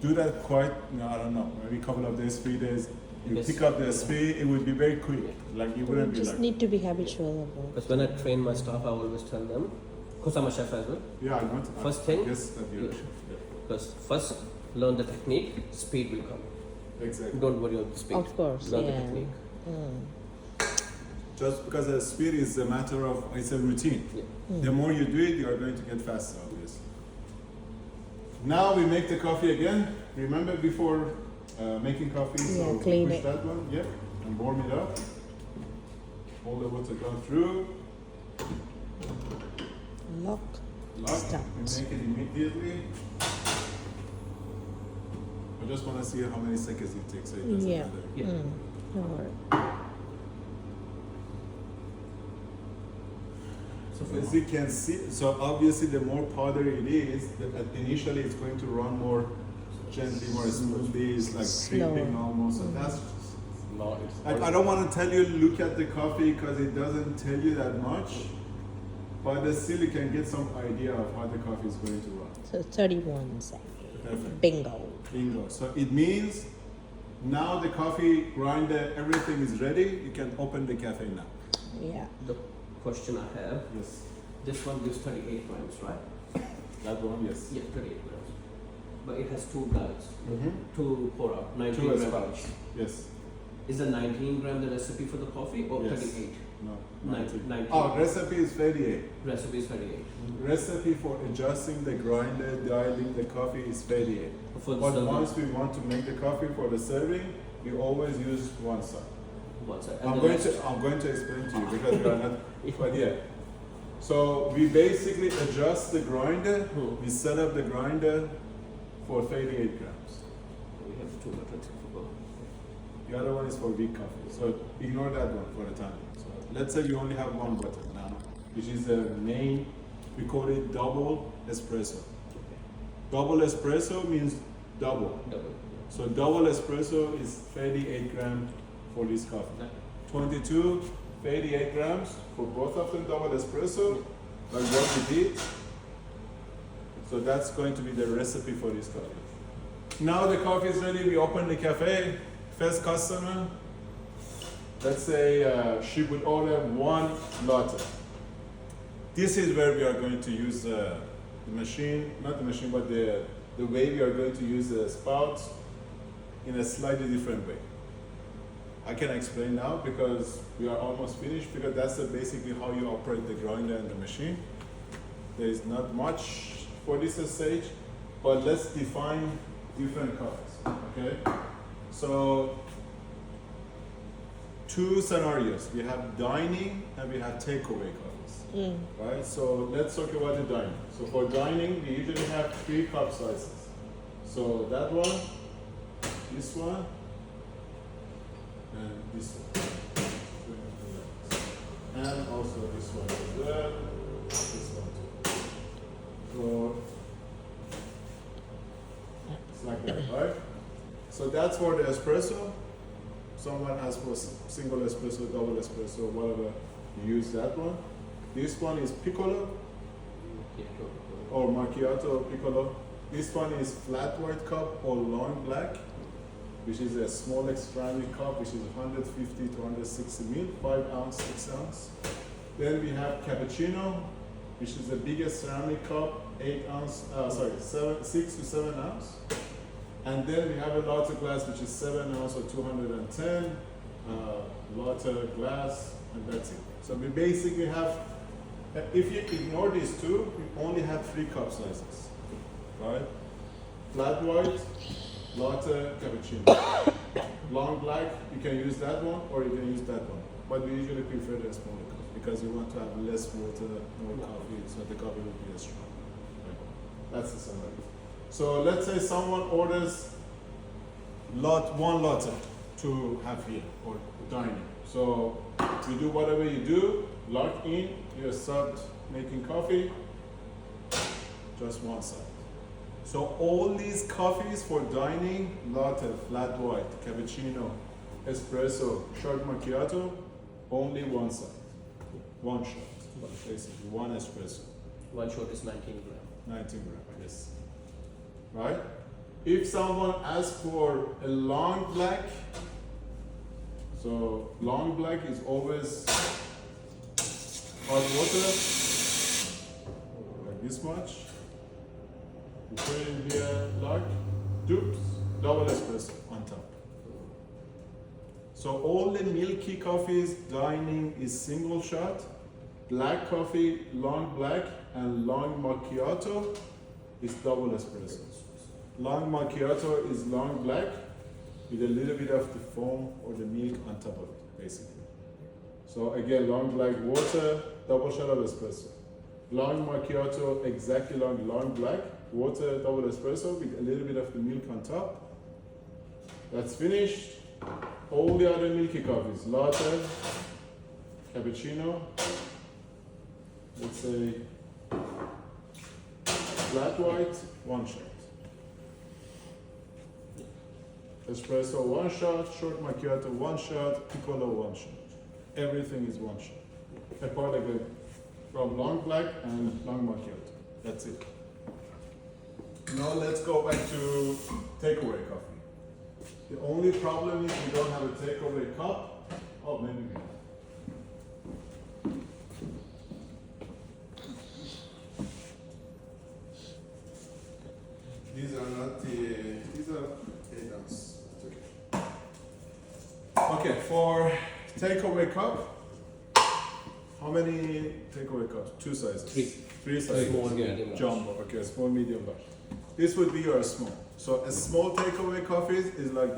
do that quite, I don't know, maybe a couple of days, 3 days, you Yes. pick up the speed, it would be very quick. Like you You wouldn't be just like, need to be habitual about. Because when I train my staff, I always tell them, because I'm a chef as well, yeah, I know. First thing, Yes, that you're yeah. a chef. because first learn the technique, speed will come. Yeah, exactly. Don't worry about the speed. Of course, Learn the yeah. technique. Just because the speed is a matter of, it's a routine. Yeah. The more you do it, you are going to get faster, obviously. Now we make the coffee again. Remember before making coffee, Yeah, so clean push it. that one, and warm it up. All the water go through. Lock. Lock, Start. and make it immediately. I just want to see how many seconds it takes. So it doesn't Yeah. matter. Yeah. Don't worry. So as you can see, so obviously the more powdery it is, initially it's going to run more gently, more smoothly. It's like Slower. creeping almost. So that's. No, it's. I don't want to tell you look at the coffee because it doesn't tell you that much, but still you can get some idea of how the coffee is going to run. So 31 seconds. Perfect. Bingo. Bingo. So it means now the coffee grinder, everything is ready. You can open the cafe now. Yeah. The question I have, Yes. this one gives 38 grams, right? That one, yes. Yeah, 38 grams. But it has two guides, Mm-hmm. to pour out, 19 Two as grams. well. Yes. Is the 19 gram the recipe for the coffee or Yes. 38? No. 19. 19. Oh, recipe is 38. Recipe is 38. Recipe for adjusting the grinder, dialing the coffee is 38. For the But serving, once we want to make the coffee for the serving, we always use one side. one side. And I'm the going rest- to explain to you because we are not. But yeah. So we basically adjust the grinder. Hmm. We set up the grinder for 38 grams. We have 2 buttons for both. The other one is for weak coffee. So ignore that one for the time being. So let's say you only have one button now, which is the main, we call it double espresso. Double espresso means double. Double. So double espresso is 38 grams for this coffee. 22, 38 grams for both of them double espresso, like what we did. So that's going to be the recipe for this coffee. Now the coffee is ready, we open the cafe. First customer, let's say she would order 1 latte. This is where we are going to use the machine, not the machine, but the way we are going to use the spouts in a slightly different way. I can explain now because we are almost finished, because that's basically how you operate the grinder and the machine. There is not much for this stage, but let's define different coffees, okay? So, 2 scenarios. We have dining and we have takeaway coffees, right? So let's talk about the dining. So for dining, we usually have 3 cup sizes. So that one, this one, and this one. And also this one as well, this one too. So it's like that, right? So that's for the espresso. Someone has for single espresso, double espresso, whatever, you use that one. This one is piccolo or macchiato piccolo. This one is flat white cup or long black, which is a small ceramic cup, which is 150 to 160 ml, 5 ounce, 6 ounce. Then we have cappuccino, which is the biggest ceramic cup, 6 to 7 ounce. And then we have a latte glass, which is 7 ounce or 210 latte glass, and that's it. So we basically have, if you ignore these 2, we only have 3 cup sizes, right? Flat white, latte, cappuccino. Long black, you can use that one or you can use that one. But we usually prefer the smaller cup because you want to have less water, more coffee, so the coffee will be as strong. Right? That's the summary. So let's say someone orders 1 latte to have here or dining. So you do whatever you do, lock in, you start making coffee, just 1 side. So all these coffees for dining, latte, flat white, cappuccino, espresso, short macchiato, only 1 side, 1 shot, basically 1 espresso. 1 shot is 19 grams. 19 grams, yes. Right? If someone asks for a long black, so long black is always hot water, like this much. You put it in here, lock, dupes, double espresso on top. So all the milky coffees, dining is single shot, black coffee, long black, and long macchiato is double espresso. Long macchiato is long black with a little bit of the foam or the milk on top of it, basically. So again, long black water, double shot of espresso. Long macchiato, exactly long black, water, double espresso with a little bit of the milk on top. That's finished. All the other milky coffees, latte, cappuccino, let's say flat white, 1 shot. Espresso, 1 shot, short macchiato, 1 shot, piccolo, 1 shot. Everything is 1 shot. Apart again from long black and long macchiato. That's it. Now let's go back to takeaway coffee. The only problem is we don't have a takeaway cup. Oh, maybe we have. These are not these are 8 ounce. Okay, for takeaway cup, how many takeaway cups? 2 sizes. 3 sizes. Small, medium, large. Jumbo. Okay, small, medium, large. This would be your small. So a small takeaway coffees is like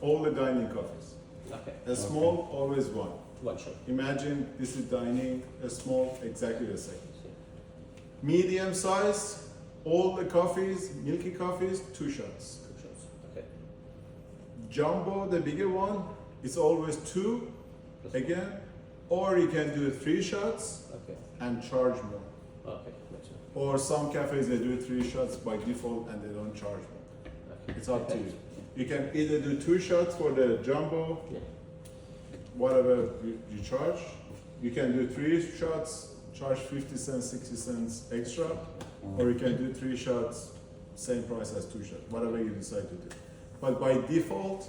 all the dining coffees. Okay. A small, always 1. 1 shot. Imagine this is dining, a small, exactly the same. Medium size, All the coffees, milky coffees, 2 shots. 2 shots. Okay. Jumbo, the bigger one, it's always 2 again, or you can do 3 shots Okay. and charge more. Okay. Makes sense. Or some cafes they do 3 shots by default and they don't charge more. Okay. It's up to Okay. you. You can either do 2 shots for the jumbo, Yeah. whatever you charge. You can do 3 shots, charge 50 cents, 60 cents extra, or you can do 3 shots, same price as 2 shots, whatever you decide to do. But by default,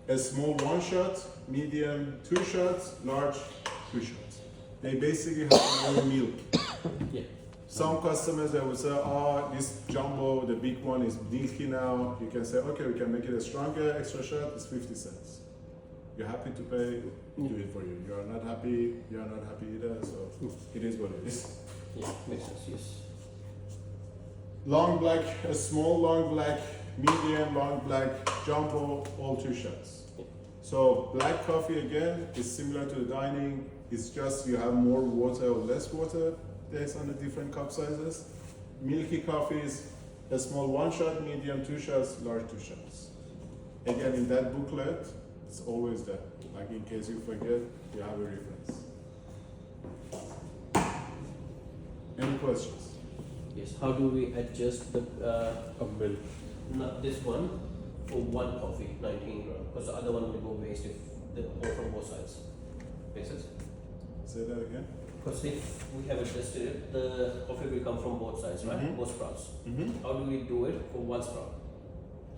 a small 1 shot, medium 2 shots, large 2 shots. They basically have more milk. Yeah. Some customers they will say, oh, this jumbo, the big one is milky now. You can say, okay, we can make it a stronger extra shot, it's 50 cents. You're happy to pay, we do it for you. You are not happy, either, so it is what it is. Yeah. Makes sense. Yes. Long black, a small long black, medium long black, jumbo, all 2 shots. Yeah. So black coffee again is similar to the dining. It's just you have more water or less water based on the different cup sizes. Milky coffees, a small 1 shot, medium 2 shots, large 2 shots. Again, in that booklet, it's always there. Like in case you forget, you have a reference. Any questions? Yes. How do we adjust the Milk. not this one for 1 coffee, 19 gram, because the other one will go waste if they pour from both sides. Makes sense? Say that again. Because if we have adjusted it, the coffee will come from both sides, right? Mhm. Both sprouts. Mm-hmm. How do we do it for 1 sprout?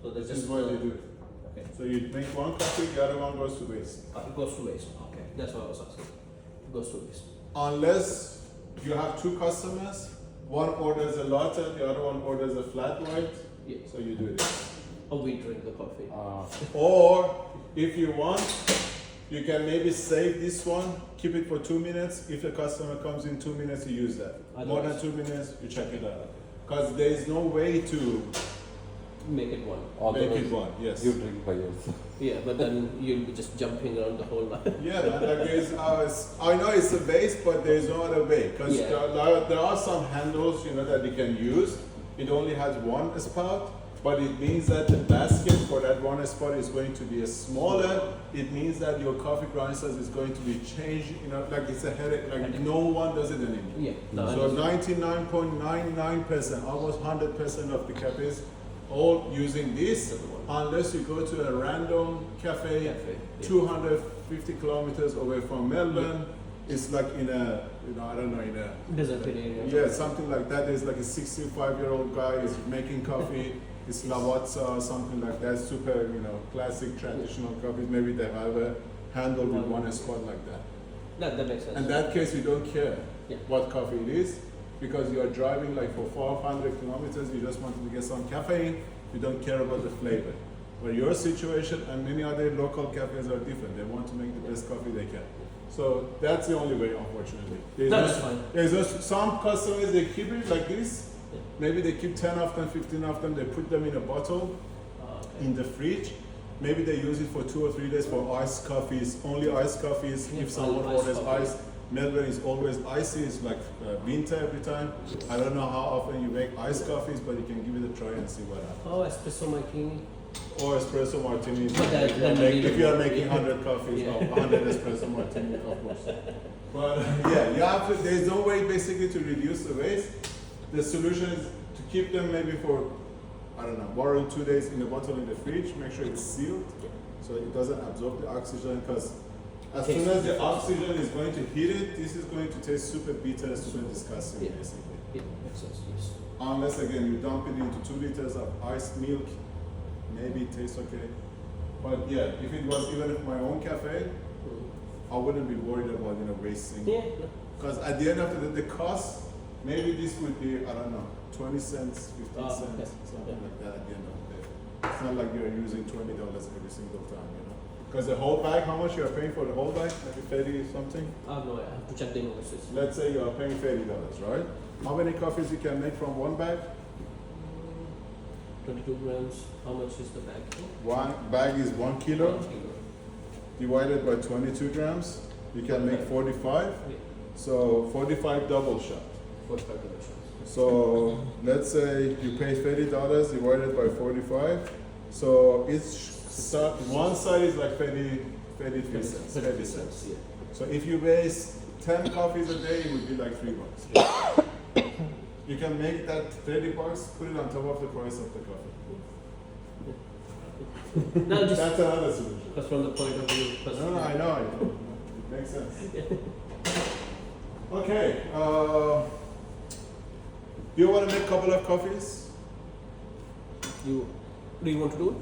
So there's This just is why they do it. Okay. So you make 1 coffee, the other one goes to waste. It goes to waste. Okay. That's what I was asking. It goes to waste. Unless you have 2 customers, one orders a latte, the other one orders a flat white, Yeah. so you do it. Or we drink the coffee. Or if you want, you can maybe save this one, keep it for 2 minutes. If the customer comes in 2 minutes, you use that. More than Otherwise- 2 minutes, you check it out. Because there is no way to Make it 1. make it 1. Yes. You drink by yourself. Yeah, but then you'll be just jumping around the whole line. Yeah, man, like I know it's a base, but there's no other way. Because Yeah. there are some handles, that you can use. It only has 1 spout, but it means that the basket for that 1 spout is going to be smaller. It means that your coffee grinders is going to be changed. Like it's a headache. Like no one does it anymore. Yeah. No, I So understand. 99.99%, almost 100% of the cafes, all using this, unless you go to a random cafe, Yeah. 250 kilometers away from Melbourne. It's like in a, I don't know, in a Deserted area. yeah, something like that. There's like a 65-year-old guy is making coffee. It's Lavazza or something like that. Super, classic traditional coffee. Maybe they have a handle with 1 spot like that. That makes sense. In that case, you don't care Yeah. what coffee it is because you are driving like for 400 kilometers. You just wanted to get some caffeine. You don't care about the flavor. But your situation and many other local cafes are different. They want to make the best coffee they can. So that's the only way, unfortunately. That's fine. There's just some customers, they keep it like this. Yeah. Maybe they keep 10 of them, 15 of them. They put them in a bottle Okay. in the fridge. Maybe they use it for 2 or 3 days for iced coffees, only iced coffees. Yeah, If someone iced orders coffee. ice, Melbourne is always icy. It's like winter every time. I don't know how often you make iced coffees, but you can give it a try and see what happens. Oh, espresso martini. Or espresso martini. But that- If you are then making yeah. 100 coffees, Yeah. or 100 espresso martini, of course. But yeah, you have to, there's no way basically to reduce the waste. The solution is to keep them maybe for, I don't know, 1 or 2 days in a bottle in the fridge. Make sure it's sealed so it doesn't absorb the oxygen. Because as soon as the oxygen is going to hit it, this is going to taste super bitter, super disgusting, Yeah. basically. Yeah, makes sense. Yes. Unless again you dump it into 2 liters of iced milk, maybe it tastes okay. But yeah, if it was even my own cafe, I wouldn't be worried about wasting. Yeah. Because at the end of the cost, maybe this would be, I don't know, 20 cents, 15 Oh, cents, okay. something Yeah. like that at the end of the day. It's not like you're using $20 every single time, Because the whole bag, how much you are paying for the whole bag? Maybe 30 something? No, I have to check the invoices. Let's say you are paying $30, right? How many coffees you can make from 1 bag? 22 grams. How much is the bag? One bag is 1 kilo. 1 kilo. Divided by 22 grams, you can make 45. Yeah. So 45 double shot. 45 shots. So let's say you pay $30 divided by 45. So one side is like 33 cents. 30 cents. Yeah. So if you waste 10 coffees a day, it would be like $3. You can make that $30, put it on top of the price of the coffee. No, just That's another solution. because from the point of view. No, I know. It makes sense. Okay. Do you want to make a couple of coffees? Do you want to do it?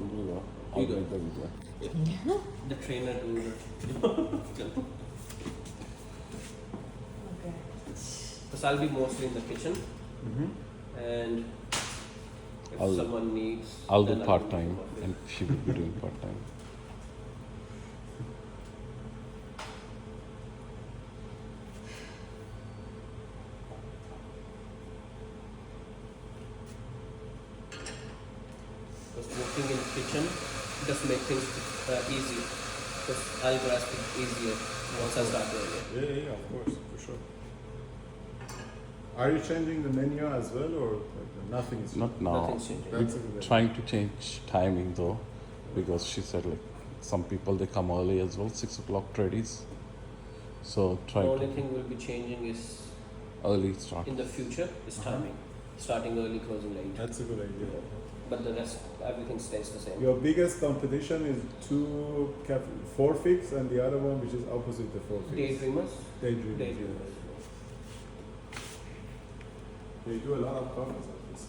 Yeah, You do. make the video. The trainer do it. Okay. Because I'll be mostly in the kitchen, and if I'll- someone needs, I'll then do I'll part time, coffee. and she will be doing part time. Because working in the kitchen does make things easy. Because I'll grasp it easier once I start doing it. Yeah, of course, for sure. Are you changing the menu as well, or nothing is? Not now. Nothing's changing. That's a good idea. Trying to change timing though, because she said like some people they come early as well, 6 o'clock tradies. So The trying only to thing we'll be changing is early start. in the future is timing. Starting early, closing late. That's a good idea. But the rest, everything stays the same. Your biggest competition is four fix, and the other one which is opposite the four fix. Daydreamers. Daydreamers. Daydreamers. They do a lot of coffees like this.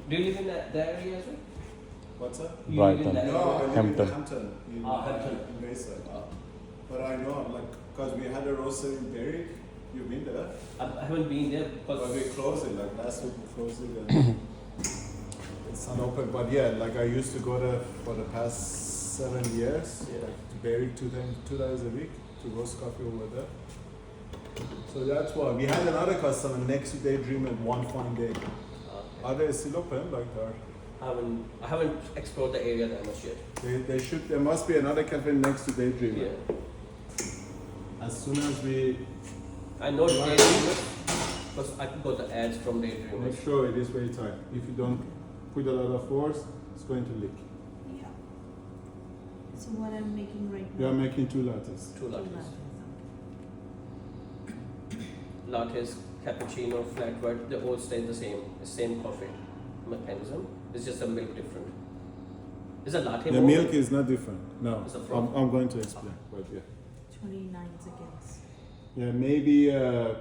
Do you live in the area as well? What's that? You live in Brighton. that No, I area? live Hampton. in Hampton. Hampton. In Bayside. Ah. But I know, like, because we had a roaster in Berwick. You've been there? I haven't been there But we because closed it, like last week we closed it and it's not open. But yeah, like I used to go there for the past 7 years, Yeah. like to Berwick two days a week to roast coffee over there. So that's why we had another customer next to Daydream at one fine day. Are they still open? Like I haven't explored the area that much yet. they should. There must be another cafe next to Daydream. Yeah. As soon as we I know Daydreamers because I got the ads from Daydreamers. make sure it is very tight. If you don't put a lot of force, it's going to leak. Yeah. So what I'm making right You now? are making 2 lattes. Two lattes. Lattes, cappuccino, flat white, they all stay the same coffee mechanism. It's just a milk different. Is a latte The more? milk is not different. No, It's a froth. I'm going to explain. But yeah. 29 seconds. Yeah, maybe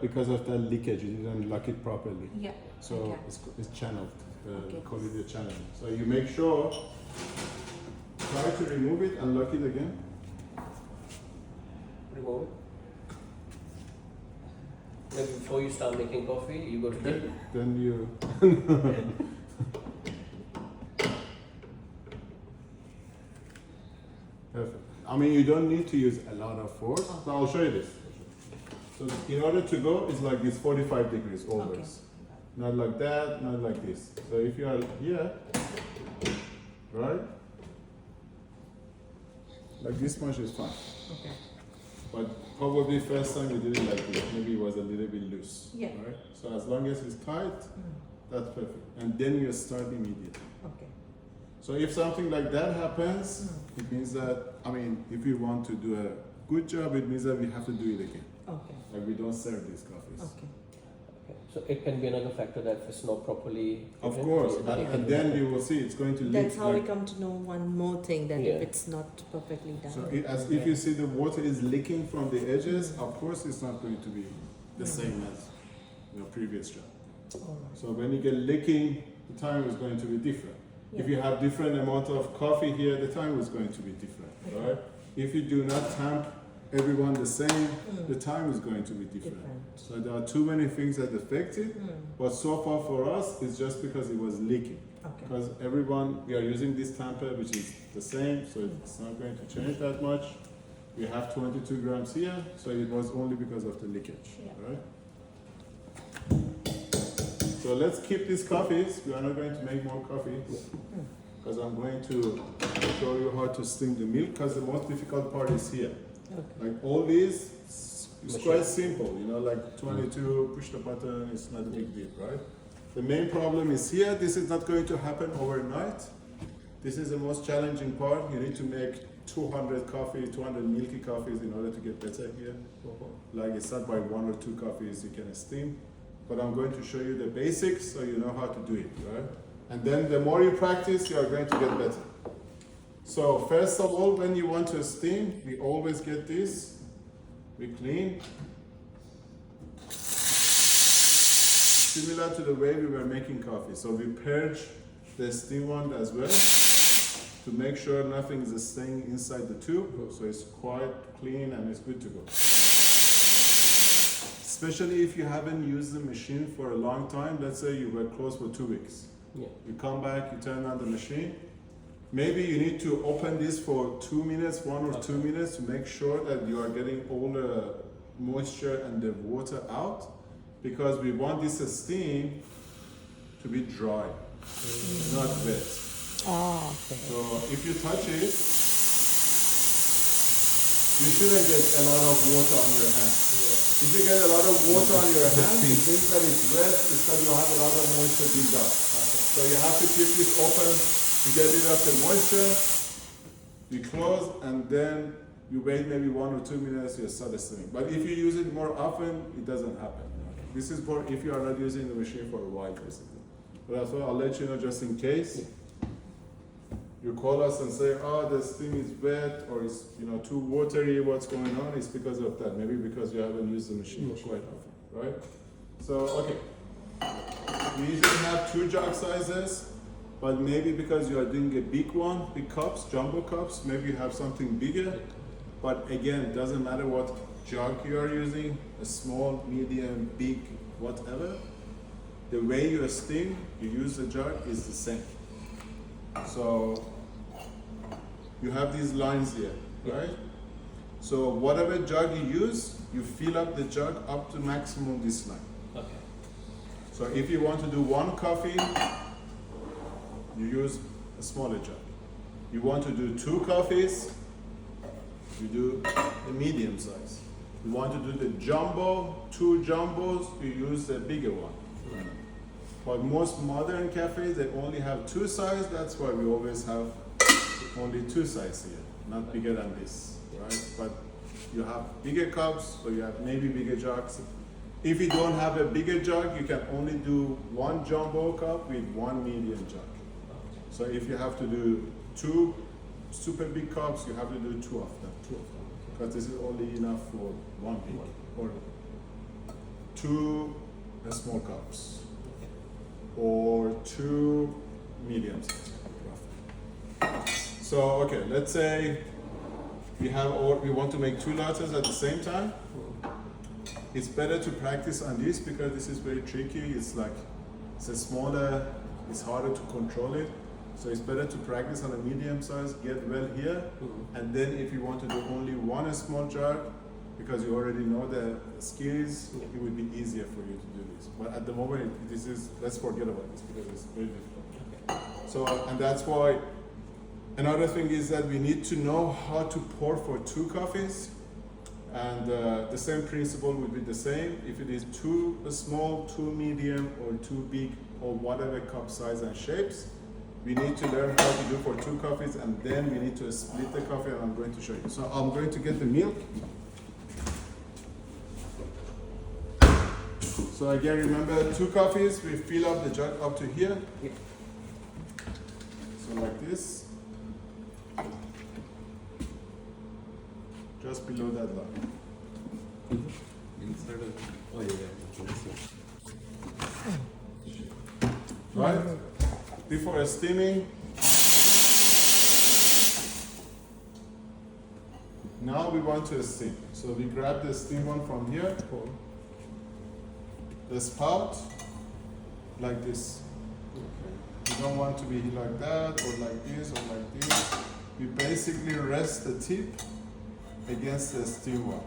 because of the leakage, you didn't lock it properly. Yeah. So Okay. it's channeled. Okay. Call it a channel. So you make sure, try to remove it and lock it again. Remove it. Maybe before you start making coffee, you go to gym. Then you. Perfect. I mean, you don't need to use a lot of force. So I'll show you this. So in order to go, it's like this 45 degrees always. Okay. Not like that, not like this. So if you are here, right? Like this much is fine. Okay. But probably first time you did it like this, maybe it was a little bit loose. Yeah. Right? So as long as it's tight, that's perfect. And then you start immediately. Okay. So if something like that happens, it means that, I mean, if we want to do a good job, it means that we have to do it again. Okay. Like we don't serve these coffees. Okay. Okay. So it can be another factor that if it's not properly. Of given, course, then it can and be then better. you will see it's going to leak. That's how we like- come to know one more thing that Yeah. if it's not perfectly done. So as if you see the water is leaking from the edges, of course it's not going to be the same as your previous job. Alright. So when you get leaking, the time is going to be different. If you have different amount of coffee here, the time is going to be different, right? If you do not tamp everyone the same, the time is going to be different. So there are too many things that affect it, but so far for us, it's just because it was leaking. Okay. Because everyone, we are using this tamper, which is the same, so it's not going to change that much. We have 22 grams here, so it was only because of the leakage, Yeah. right? So let's keep these coffees. We are not going to make more coffees because I'm going to show you how to steam the milk because the most difficult part is here. Okay. Like all these, it's Machine. quite simple, you know, like 22, push the button, it's not a big deal, right? The main problem is here. This is not going to happen overnight. This is the most challenging part. You need to make 200 coffee, 200 milky coffees in order to get better here. Like it's not by 1 or 2 coffees you can steam. But I'm going to show you the basics so you know how to do it, right? And then the more you practice, you are going to get better. So first of all, when you want to steam, we always get this. We clean. Similar to the way we were making coffee. So we purge the steam one as well to make sure nothing is staying inside the tube. So it's quite clean and it's good to go. Especially if you haven't used the machine for a long time. Let's say you were closed for 2 weeks. Yeah. You come back, you turn on the machine. Maybe you need to open this for 2 minutes, 1 or 2 minutes to make sure that you are getting all the moisture and the water out, because we want this steam to be dry, not wet. Oh, okay. So if you touch it, you shouldn't get a lot of water on your hand. If you get a lot of water on your hand, it means that it's wet, it's that you have a lot of moisture built up. So you have to keep this open to get rid of the moisture. You close and then you wait maybe 1 or 2 minutes, you start steaming. But if you use it more often, it doesn't happen. This is for if you are not using the machine for a while, basically. But that's why I'll let you know just in case. You call us and say, oh, the steam is wet or it's too watery, what's going on? It's because of that. Maybe because you haven't used the machine quite often, right? So, okay. We usually have 2 jug sizes, but maybe because you are doing a big one, big cups, jumbo cups, maybe you have something bigger. But again, it doesn't matter what jug you are using, a small, medium, big, whatever. The way you steam, you use the jug is the same. So you have these lines here, right? So whatever jug you use, you fill up the jug up to maximum this line. Okay. So if you want to do 1 coffee, you use a smaller jug. You want to do 2 coffees, you do a medium size. You want to do the jumbo, 2 jumbos, you use the bigger one. But most modern cafes, they only have 2 sizes. That's why we always have only 2 sizes here, not bigger than this, right? But you have bigger cups, so you have maybe bigger jugs. If you don't have a bigger jug, you can only do 1 jumbo cup with 1 medium jug. So if you have to do 2 super big cups, you have to do 2 of them. Because this is only enough for 1 big or 2 small cups or 2 medium size. So okay, let's say we want to make 2 lattes at the same time. It's better to practice on this because this is very tricky. It's a smaller, it's harder to control it. So it's better to practice on a medium size, get well here, and then if you want to do only 1 small jug, because you already know the skills, it would be easier for you to do this. But at the moment, let's forget about this because it's very difficult. So, and that's why, another thing is that we need to know how to pour for 2 coffees, and the same principle would be the same. If it is 2 small, 2 medium, or 2 big, or whatever cup size and shapes, we need to learn how to do for 2 coffees, and then we need to split the coffee, and I'm going to show you. So I'm going to get the milk. So again, remember 2 coffees, we fill up the jug up to here. Yep. So like this. Just below that line. Inside of, oh yeah. Right? Before steaming. Now we want to steam. So we grab the steam one from here. The spout, like this. You don't want to be like that, or like this, or like this. We basically rest the tip against the steam one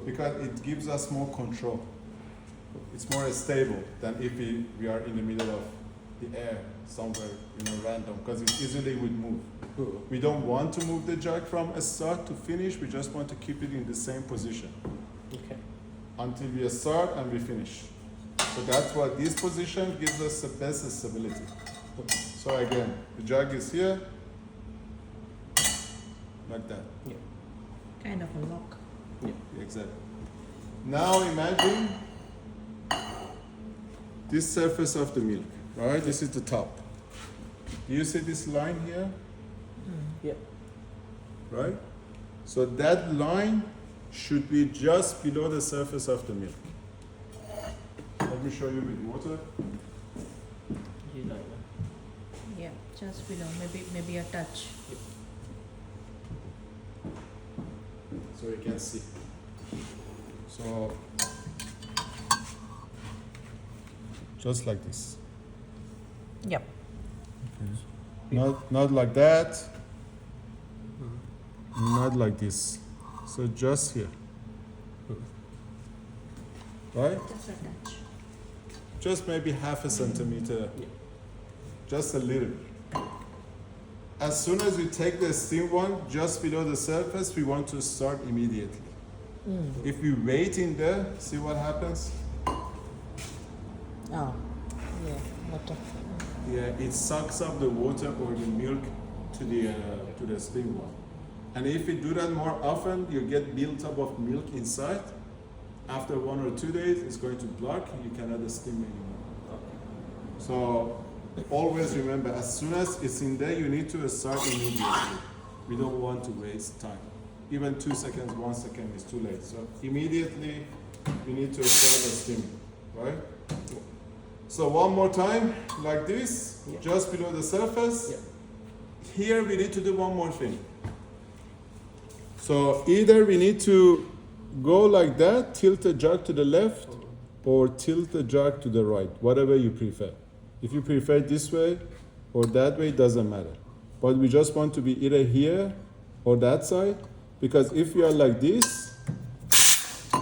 because it gives us more control. It's more stable than if we are in the middle of the air somewhere, random, because it easily would move. We don't want to move the jug from a start to finish. We just want to keep it in the same position Okay. until we start and we finish. So that's why this position gives us the best stability. So again, the jug is here, like that. Yeah. Kind of a lock. Yeah. Exactly. Now imagine this surface of the milk, right? This is the top. Do you see this line here? Yeah. Right? So that line should be just below the surface of the milk. Let me show you with water. Yeah, just below. Maybe a touch. So you can see. So just like this. Yep. Not like that. Not like this. So just here. Right? Just a touch. Just maybe half a centimeter. Just a little bit. As soon as we take the steam one just below the surface, we want to start immediately. If we wait in there, see what happens? Oh, yeah, water. Yeah, it sucks up the water or the milk to the steam one. And if you do that more often, you get built up of milk inside. After 1 or 2 days, it's going to block. You cannot steam anymore. So always remember, as soon as it's in there, you need to start immediately. We don't want to waste time. Even 2 seconds, 1 second is too late. So immediately, you need to start the steaming, right? So one more time, like this, just below the surface. Here we need to do one more thing. So either we need to go like that, tilt the jug to the left, or tilt the jug to the right, whatever you prefer. If you prefer this way or that way, it doesn't matter. But we just want to be either here or that side, because if we are like this,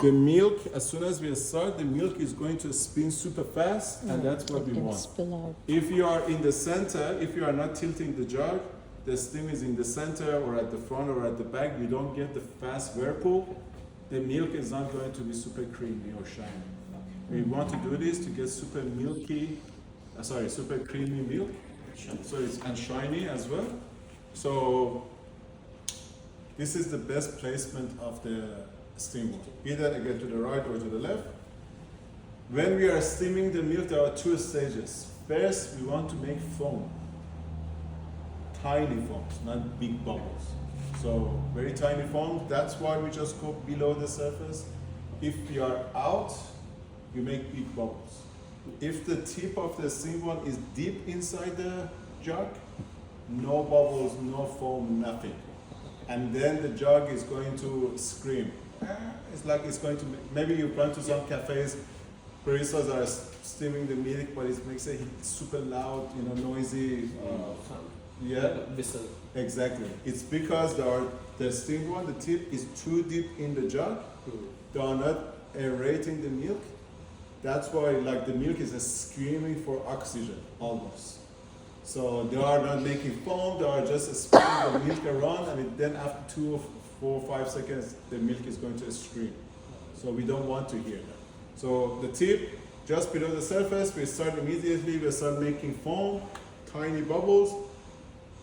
the milk, as soon as we start, the milk is going to spin super fast, and that's what we want. Spill out. If you are in the center, if you are not tilting the jug, the steam is in the center or at the front or at the back, you don't get the fast whirlpool. The milk is not going to be super creamy or shiny. We want to do this to get super creamy milk, so it's and shiny as well. So this is the best placement of the steam one. Either again to the right or to the left. When we are steaming the milk, there are 2 stages. First, we want to make foam. Tiny foams, not big bubbles. So very tiny foam, that's why we just go below the surface. If we are out, you make big bubbles. If the tip of the steam one is deep inside the jug, no bubbles, no foam, nothing. And then the jug is going to scream. It's like it's going to, maybe you've gone to some cafes, baristas are steaming the milk, but it makes it super loud, noisy. Yeah, Whistle. exactly. It's because the steam one, the tip is too deep in the jug. They are not aerating the milk. That's why like the milk is screaming for oxygen almost. So they are not making foam, they are just spinning the milk around, and then after 2, 4, 5 seconds, the milk is going to scream. So we don't want to hear that. So the tip, just below the surface, we start immediately, we start making foam, tiny bubbles.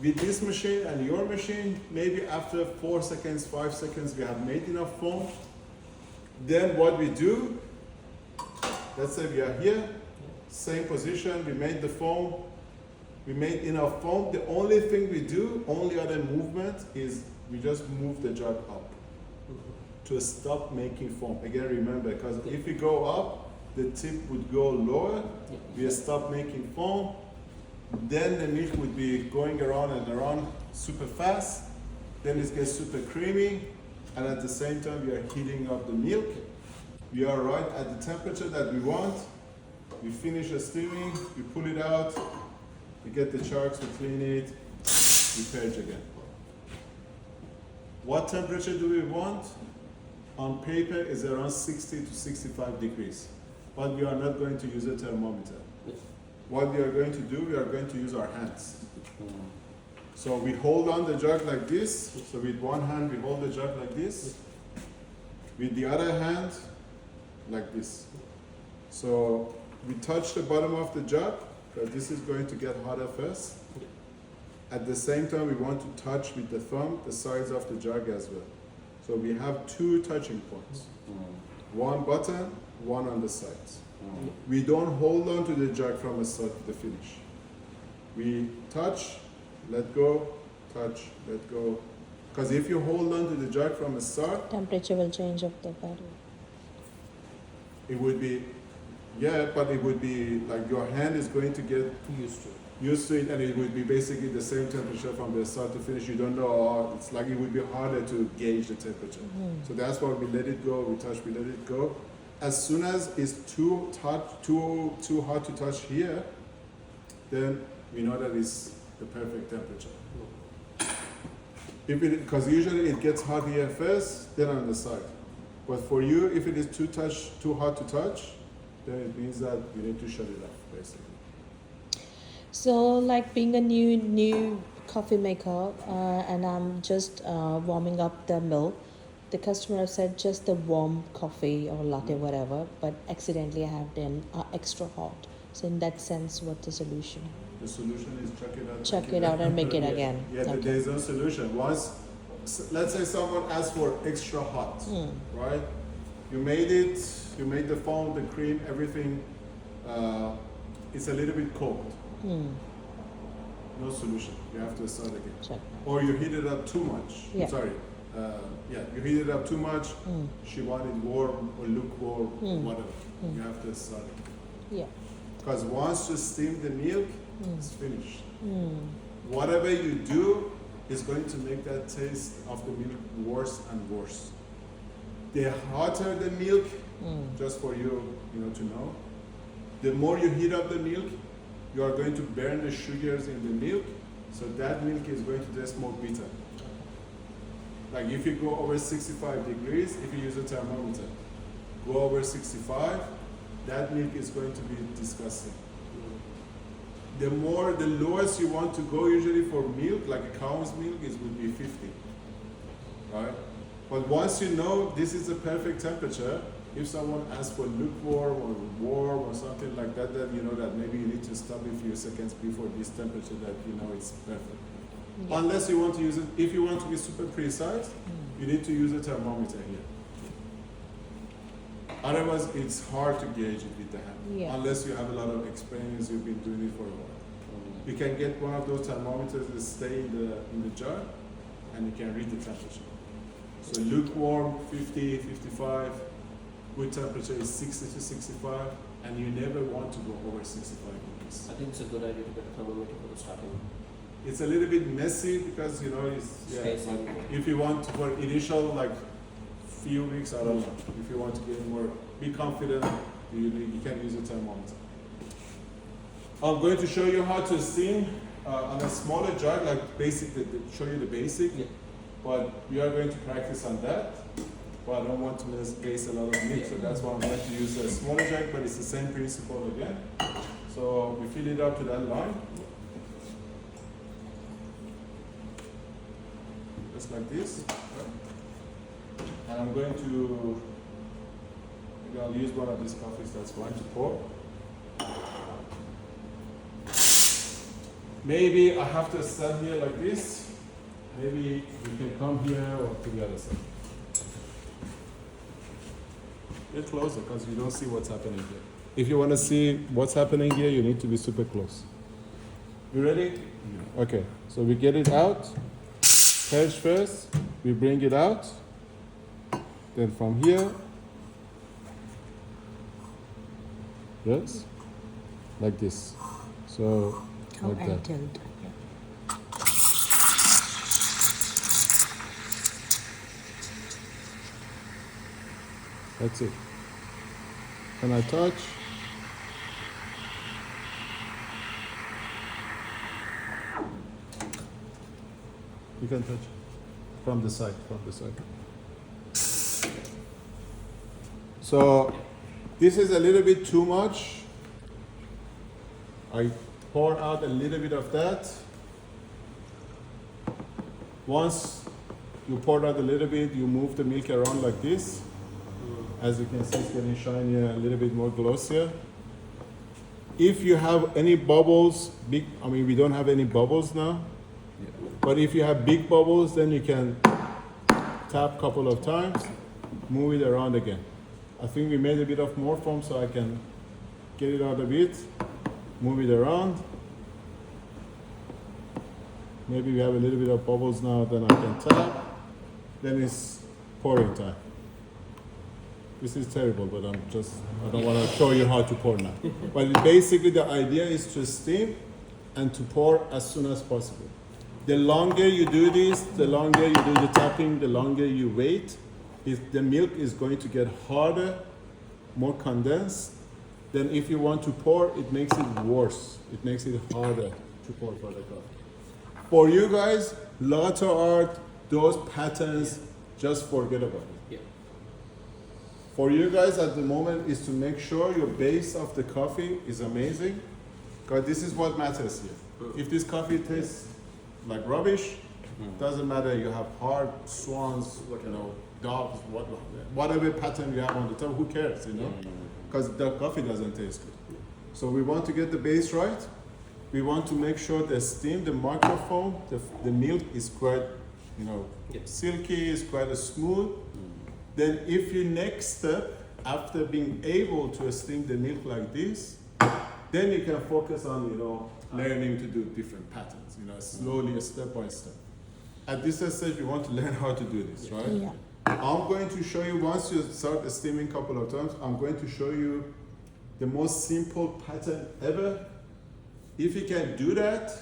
With this machine and your machine, maybe after 4 seconds, 5 seconds, we have made enough foam. Then what we do, let's say we are here, same position, we made the foam, we made enough foam. The only thing we do, only other movement is we just move the jug up to stop making foam. Again, remember, because if we go up, the tip would go lower, we stop making foam. Then the milk would be going around and around super fast. Then it gets super creamy, and at the same time we are heating up the milk. We are right at the temperature that we want. We finish the steaming, we pull it out, we get the sharks, we clean it, we purge again. What temperature do we want? On paper is around 60 to 65 degrees, but we are not going to use a thermometer. What we are going to do, we are going to use our hands. So we hold on the jug like this. So with one hand, we hold the jug like this. With the other hand, like this. So we touch the bottom of the jug, because this is going to get hotter first. At the same time, we want to touch with the thumb the sides of the jug as well. So we have two touching points. One button, one on the sides. We don't hold on to the jug from the start to the finish. We touch, let go, touch, let go. Because if you hold on to the jug from the start, Temperature will change of the battery. it would be, yeah, but it would be like your hand is going to get used to it, and it would be basically the same temperature from the start to finish. You don't know, or it's like it would be harder to gauge the temperature. So that's why we let it go, we touch, we let it go. As soon as it's too hot to touch here, then we know that it's the perfect temperature. Because usually it gets hot here first, then on the side. But for you, if it is too hot to touch, then it means that you need to shut it off, basically. So, like being a new coffee maker, and I'm just warming up the milk. The customer said just the warm coffee or latte, whatever, but accidentally I have done extra hot. So, in that sense, what's the solution? The solution is chuck it out. Chuck it out and make it again. Yeah, Okay. there's no solution. Once, let's say someone asks for extra hot, right? You made it, you made the foam, the cream, everything. It's a little bit cold. No solution. You have to start again. Check. Or you heat it up too much. Yeah. Sorry. You heat it up too much. She wanted warm or lukewarm, or whatever. You have to start again. Yeah. Because once you steam the milk, it's finished. Whatever you do is going to make that taste of the milk worse and worse. The hotter the milk, just for you, to know, the more you heat up the milk, you are going to burn the sugars in the milk, so that milk is going to taste more bitter. Like if you go over 65 degrees, if you use a thermometer, go over 65, that milk is going to be disgusting. The lowest you want to go usually for milk, like a cow's milk, would be 50, right? But once you know this is the perfect temperature, if someone asks for lukewarm or warm or something like that, then you know that maybe you need to stop a few seconds before this temperature that you know it's perfect. Yeah. Unless you want to use it, if you want to be super precise, you need to use a thermometer here. Otherwise, it's hard to gauge it with the hand, unless you have a lot of experience, you've been doing it for a while. You can get one of those thermometers that stay in the jar, and you can read the temperature. So lukewarm, 50, 55, good temperature is 60 to 65, and you never want to go over 65 degrees. I think it's a good idea to get a thermometer for the starting. It's a little bit messy because if you want for initial few weeks, I don't know. If you want to get more, be confident, you can use a thermometer. I'm going to show you how to steam on a smaller jug, show you the basic. Yeah. But we are going to practice on that. But I don't want to waste a lot of milk, so that's why I'm going to use a smaller jug, but it's the same principle again. So we fill it up to that line. Just like this. And I'm going to, maybe I'll use one of these coffees that's going to pour. Maybe I have to stand here like this. Maybe we can come here or to the other side. Get closer because you don't see what's happening here. If you want to see what's happening here, you need to be super close. You ready? Yeah. Okay, so we get it out. Perch first, we bring it out. Then from here, yes, like this. So, like that. Tilt. That's it. Can I touch? You can touch from the side, So this is a little bit too much. I pour out a little bit of that. Once you pour out a little bit, you move the milk around like this. As you can see, it's getting shinier, a little bit more glossier. If you have any bubbles, we don't have any bubbles now, but if you have big bubbles, then you can tap a couple of times, move it around again. I think we made a bit of more foam, so I can get it out a bit, move it around. Maybe we have a little bit of bubbles now, then I can tap. Then it's pouring time. This is terrible, but I don't want to show you how to pour now. But basically the idea is to steam and to pour as soon as possible. The longer you do this, the longer you do the tapping, the longer you wait, if the milk is going to get harder, more condensed. Then if you want to pour, it makes it worse. It makes it harder to pour for the coffee. For you guys, latte art, those patterns, just forget about it. Yeah. For you guys at the moment is to make sure your base of the coffee is amazing, because this is what matters here. If this coffee tastes like rubbish, doesn't matter, you have hard swans, dogs, whatever pattern you have on the top, who cares, because the coffee doesn't taste good. So we want to get the base right. We want to make sure the steam, the microfoam, the milk is quite, silky, is quite smooth. Then if your next step, after being able to steam the milk like this, then you can focus on, learning to do different patterns, slowly, step by step. At this stage, you want to learn how to do this, right? Yeah. I'm going to show you, once you start steaming a couple of times, I'm going to show you the most simple pattern ever. If you can do that,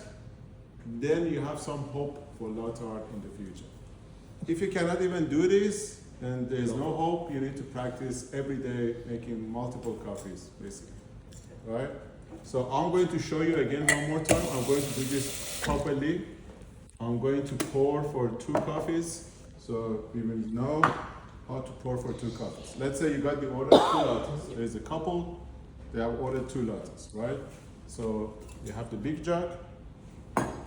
then you have some hope for latte art in the future. If you cannot even do this, then there's no hope. You need to practice every day making multiple coffees, basically, right? So I'm going to show you again one more time. I'm going to do this properly. I'm going to pour for 2 coffees, so we will know how to pour for 2 coffees. Let's say you got the order 2 lattes. There's a couple, they have ordered 2 lattes, right? So you have the big jug,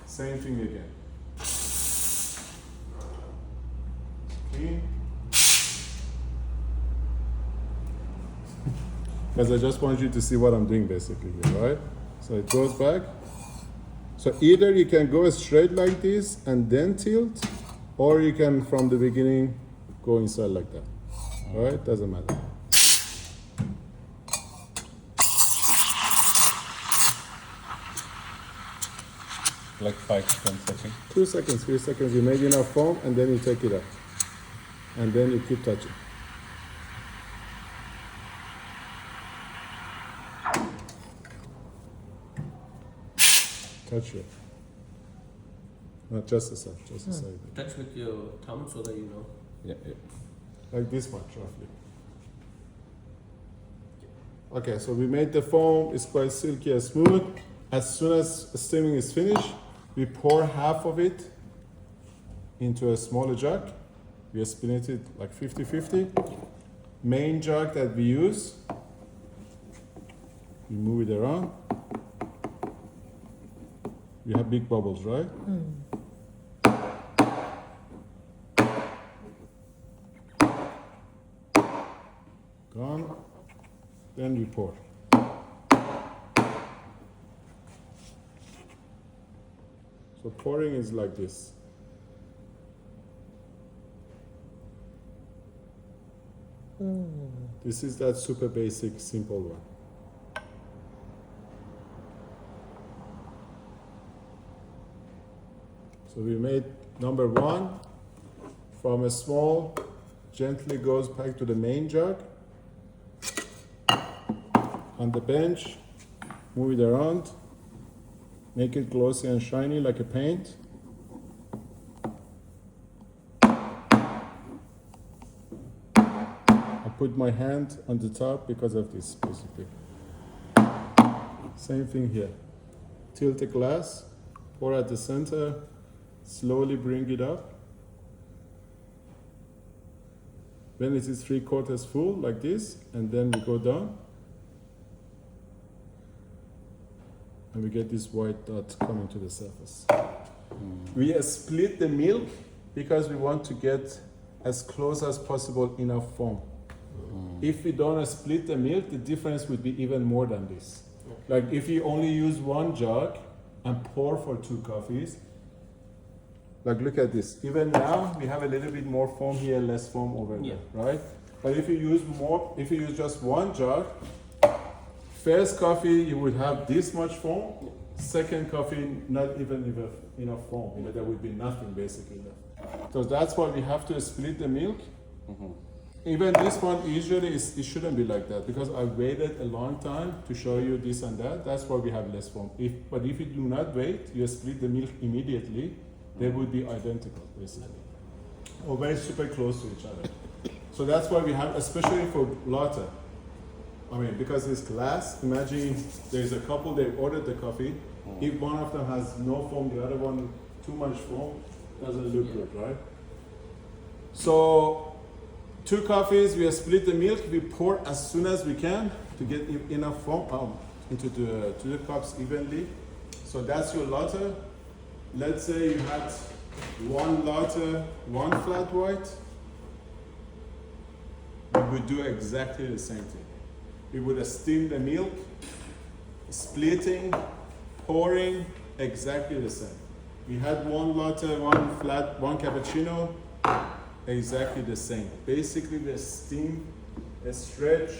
same thing again. Clean. Because I just want you to see what I'm doing basically here, right? So it goes back. So either you can go straight like this and then tilt, or you can from the beginning go inside like that, right? Doesn't matter. Like 5 to 10 seconds. 2 seconds, 3 seconds, you make enough foam and then you take it out. And then you keep touching. Touch it. Not just the side, just the side. Touch with your thumb so that you know. Yeah. Like this much, roughly. Okay, so we made the foam, it's quite silky and smooth. As soon as steaming is finished, we pour half of it into a smaller jug. We spin it like 50-50. Main jug that we use, we move it around. We have big bubbles, right? Gone. Then we pour. So pouring is like this. This is that super basic, simple one. So we made number 1 from a small, gently goes back to the main jug. On the bench, move it around, make it glossy and shiny like a paint. I put my hand on the top because of this, basically. Same thing here. Tilt the glass, pour at the center, slowly bring it up. When it is 3/4 full, like this, and then we go down. And we get this white dot coming to the surface. We split the milk because we want to get as close as possible enough foam. If we don't split the milk, the difference would be even more than this. Like if you only use one jug and pour for 2 coffees, like look at this. Even now we have a little bit more foam here, less foam over there, right? But if you use just one jug, first coffee you would have this much foam. Second coffee, not even enough foam. You know, there would be nothing basically left. So that's why we have to split the milk. Even this one usually it shouldn't be like that because I waited a long time to show you this and that. That's why we have less foam. But if you do not wait, you split the milk immediately, they would be identical basically, or very super close to each other. So that's why we have, especially for latte. I mean, because it's glass. Imagine there's a couple, they ordered the coffee. If one of them has no foam, the other one too much foam, doesn't look good, right? So 2 coffees, we split the milk, we pour as soon as we can to get enough foam into the cups evenly. So that's your latte. Let's say you had 1 latte, 1 flat white. We would do exactly the same thing. We would steam the milk, splitting, pouring, exactly the same. We had 1 latte, 1 flat, 1 cappuccino, exactly the same. Basically, we steam, stretch,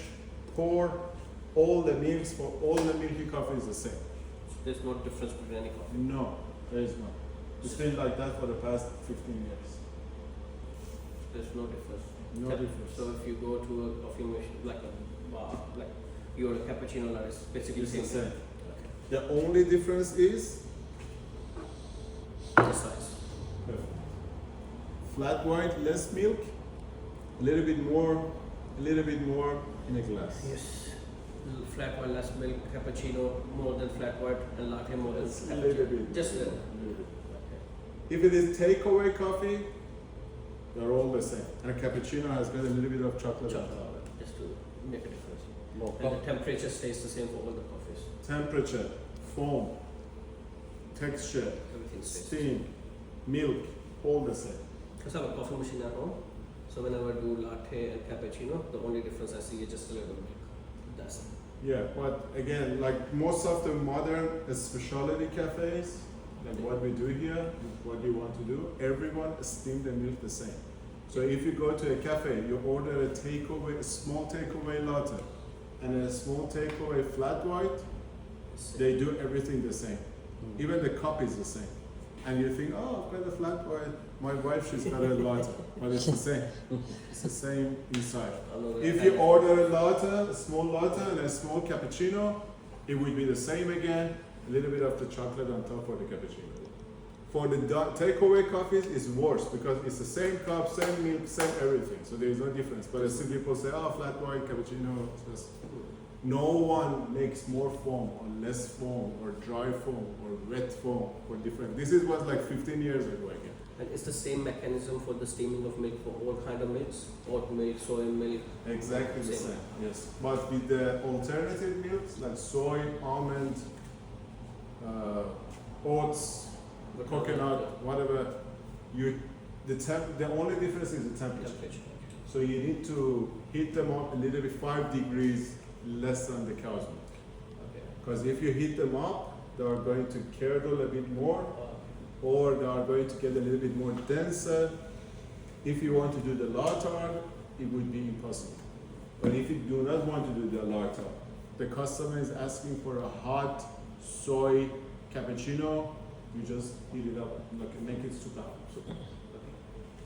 pour, all the milks for all the milky coffee is the same. So there's no difference between any coffee? No, there is not. It's been like that for the past 15 years. There's no difference? No difference. So if you go to a coffee machine, like a bar, like you order a cappuccino, now it's basically It's the the same same. thing? The only difference is The size. flat white, less milk, a little bit more in a glass. Yes. Flat white, less milk, cappuccino more than flat white, and latte more than Just a cappuccino. little bit. Just a little. Okay. If it is takeaway coffee, they're all the same. And a cappuccino has got a little bit of chocolate. on top. Chocolate, just to make a difference. No And the temperature stays the same for all the coffees. Temperature, foam, texture, Everything stays. steam, milk, all the same. Because I have a coffee machine at home, so whenever I do latte and cappuccino, the only difference I see is just a little milk. That's it. Yeah, but again, like most of the modern specialty cafes, like what we do here, what you want to do, everyone steam the milk the same. So if you go to a cafe, you order a takeaway, a small takeaway latte, and a small takeaway flat white, they do everything the same. Even the cup is the same. And you think, oh, I've got a flat white. My wife, she's got a latte, but it's the same. It's the same inside. If you order a latte, a small latte and a small cappuccino, it would be the same again, a little bit of the chocolate on top for the cappuccino. For the takeaway coffees, it's worse because it's the same cup, same milk, same everything. So there is no difference. But still people say, oh, flat white, cappuccino. No one makes more foam or less foam or dry foam or wet foam or different. This was like 15 years ago again. And it's the same mechanism for the steaming of milk for all kind of milks, oat milk, soy milk. Exactly the same, yes. But with the alternative milks like soy, almond, oats, coconut, whatever, the only difference is the temperature. So you need to heat them up a little bit, 5 degrees less than the cow's milk. Because if you heat them up, they are going to curdle a bit more, or they are going to get a little bit more denser. If you want to do the latte, it would be impossible. But if you do not want to do the latte, the customer is asking for a hot soy cappuccino, you just heat it up, like make it super hot.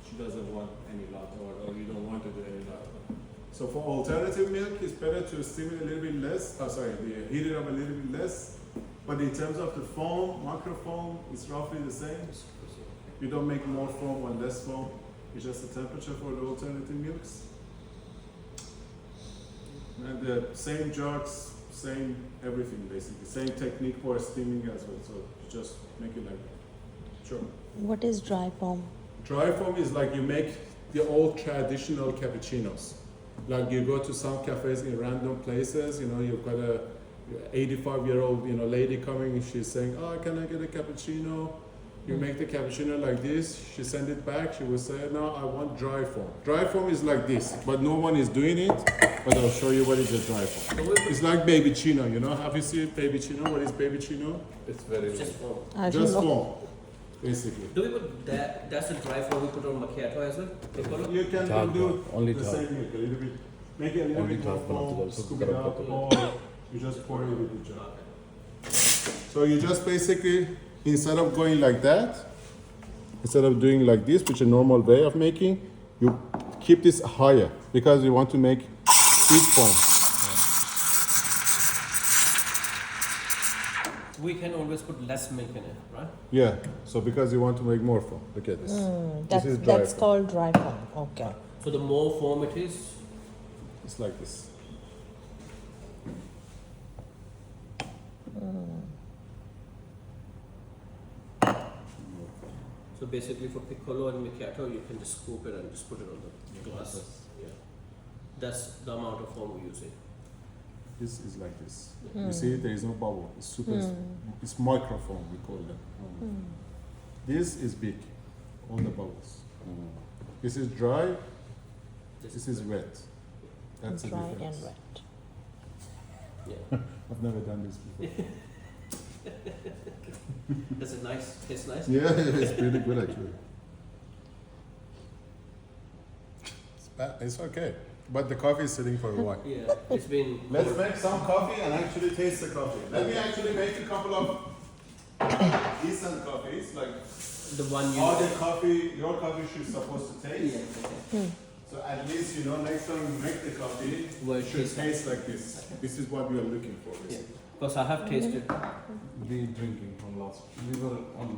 She doesn't want any latte, or you don't want to do any latte. So for alternative milk, it's better to steam it a little bit less. Heat it up a little bit less. But in terms of the foam, microfoam, it's roughly the same. You don't make more foam or less foam. It's just the temperature for the alternative milks. And the same jugs, same everything basically. Same technique for steaming as well. So just make it like that. Sure. What is dry foam? Dry foam is like you make the old traditional cappuccinos. Like you go to some cafes in random places, you've got a 85-year-old, lady coming and she's saying, oh, can I get a cappuccino? You make the cappuccino like this, she send it back, she will say, no, I want dry foam. Dry foam is like this, but no one is doing it. but I'll show you what is a dry foam. So we put It's like baby chino, you know? Have you seen baby chino? What is baby chino? It's very just foam. I don't Just know. foam, basically. Do we put that? That's the dry foam we put on macchiato as well. Piccolo? You can Dark do one, only the dark. same milk, a little bit. Make it a little Only bit more dark one, foam, also scoop it garab up, karo. or you just pour it in the jar. So you just basically, instead of going like that, instead of doing like this, which is a normal way of making, you keep this higher because you want to make sweet foam. We can always put less milk in it, right? Yeah, so because you want to make more foam. Look at this. That's, is dry that's foam. called dry foam. Okay. So the more foam it is, It's like this. so basically for piccolo and macchiato, you can just scoop it and just put it on the glass. Yeah. That's the amount of foam we're using. This is like this. You see, there is no bubble. It's super. It's microfoam. We call them. This is big, all the bubbles. This is dry. This is wet. That's the Dry difference. and wet. Yeah. I've never done this before. Does it nice? Tastes nice? Yeah, it's pretty good actually. It's okay, but the coffee is sitting for a while. Yeah. It's been. Let's make some coffee and actually taste the coffee. Let me actually make a couple of decent coffees, like The one you. all the coffee your coffee should supposed to Yeah. taste. Okay. So at least you know next time you make the coffee, Well, it it should tastes taste like this. This is what we are looking for. Yeah. Basically. Because I have tasted. We drinking from last. We were on the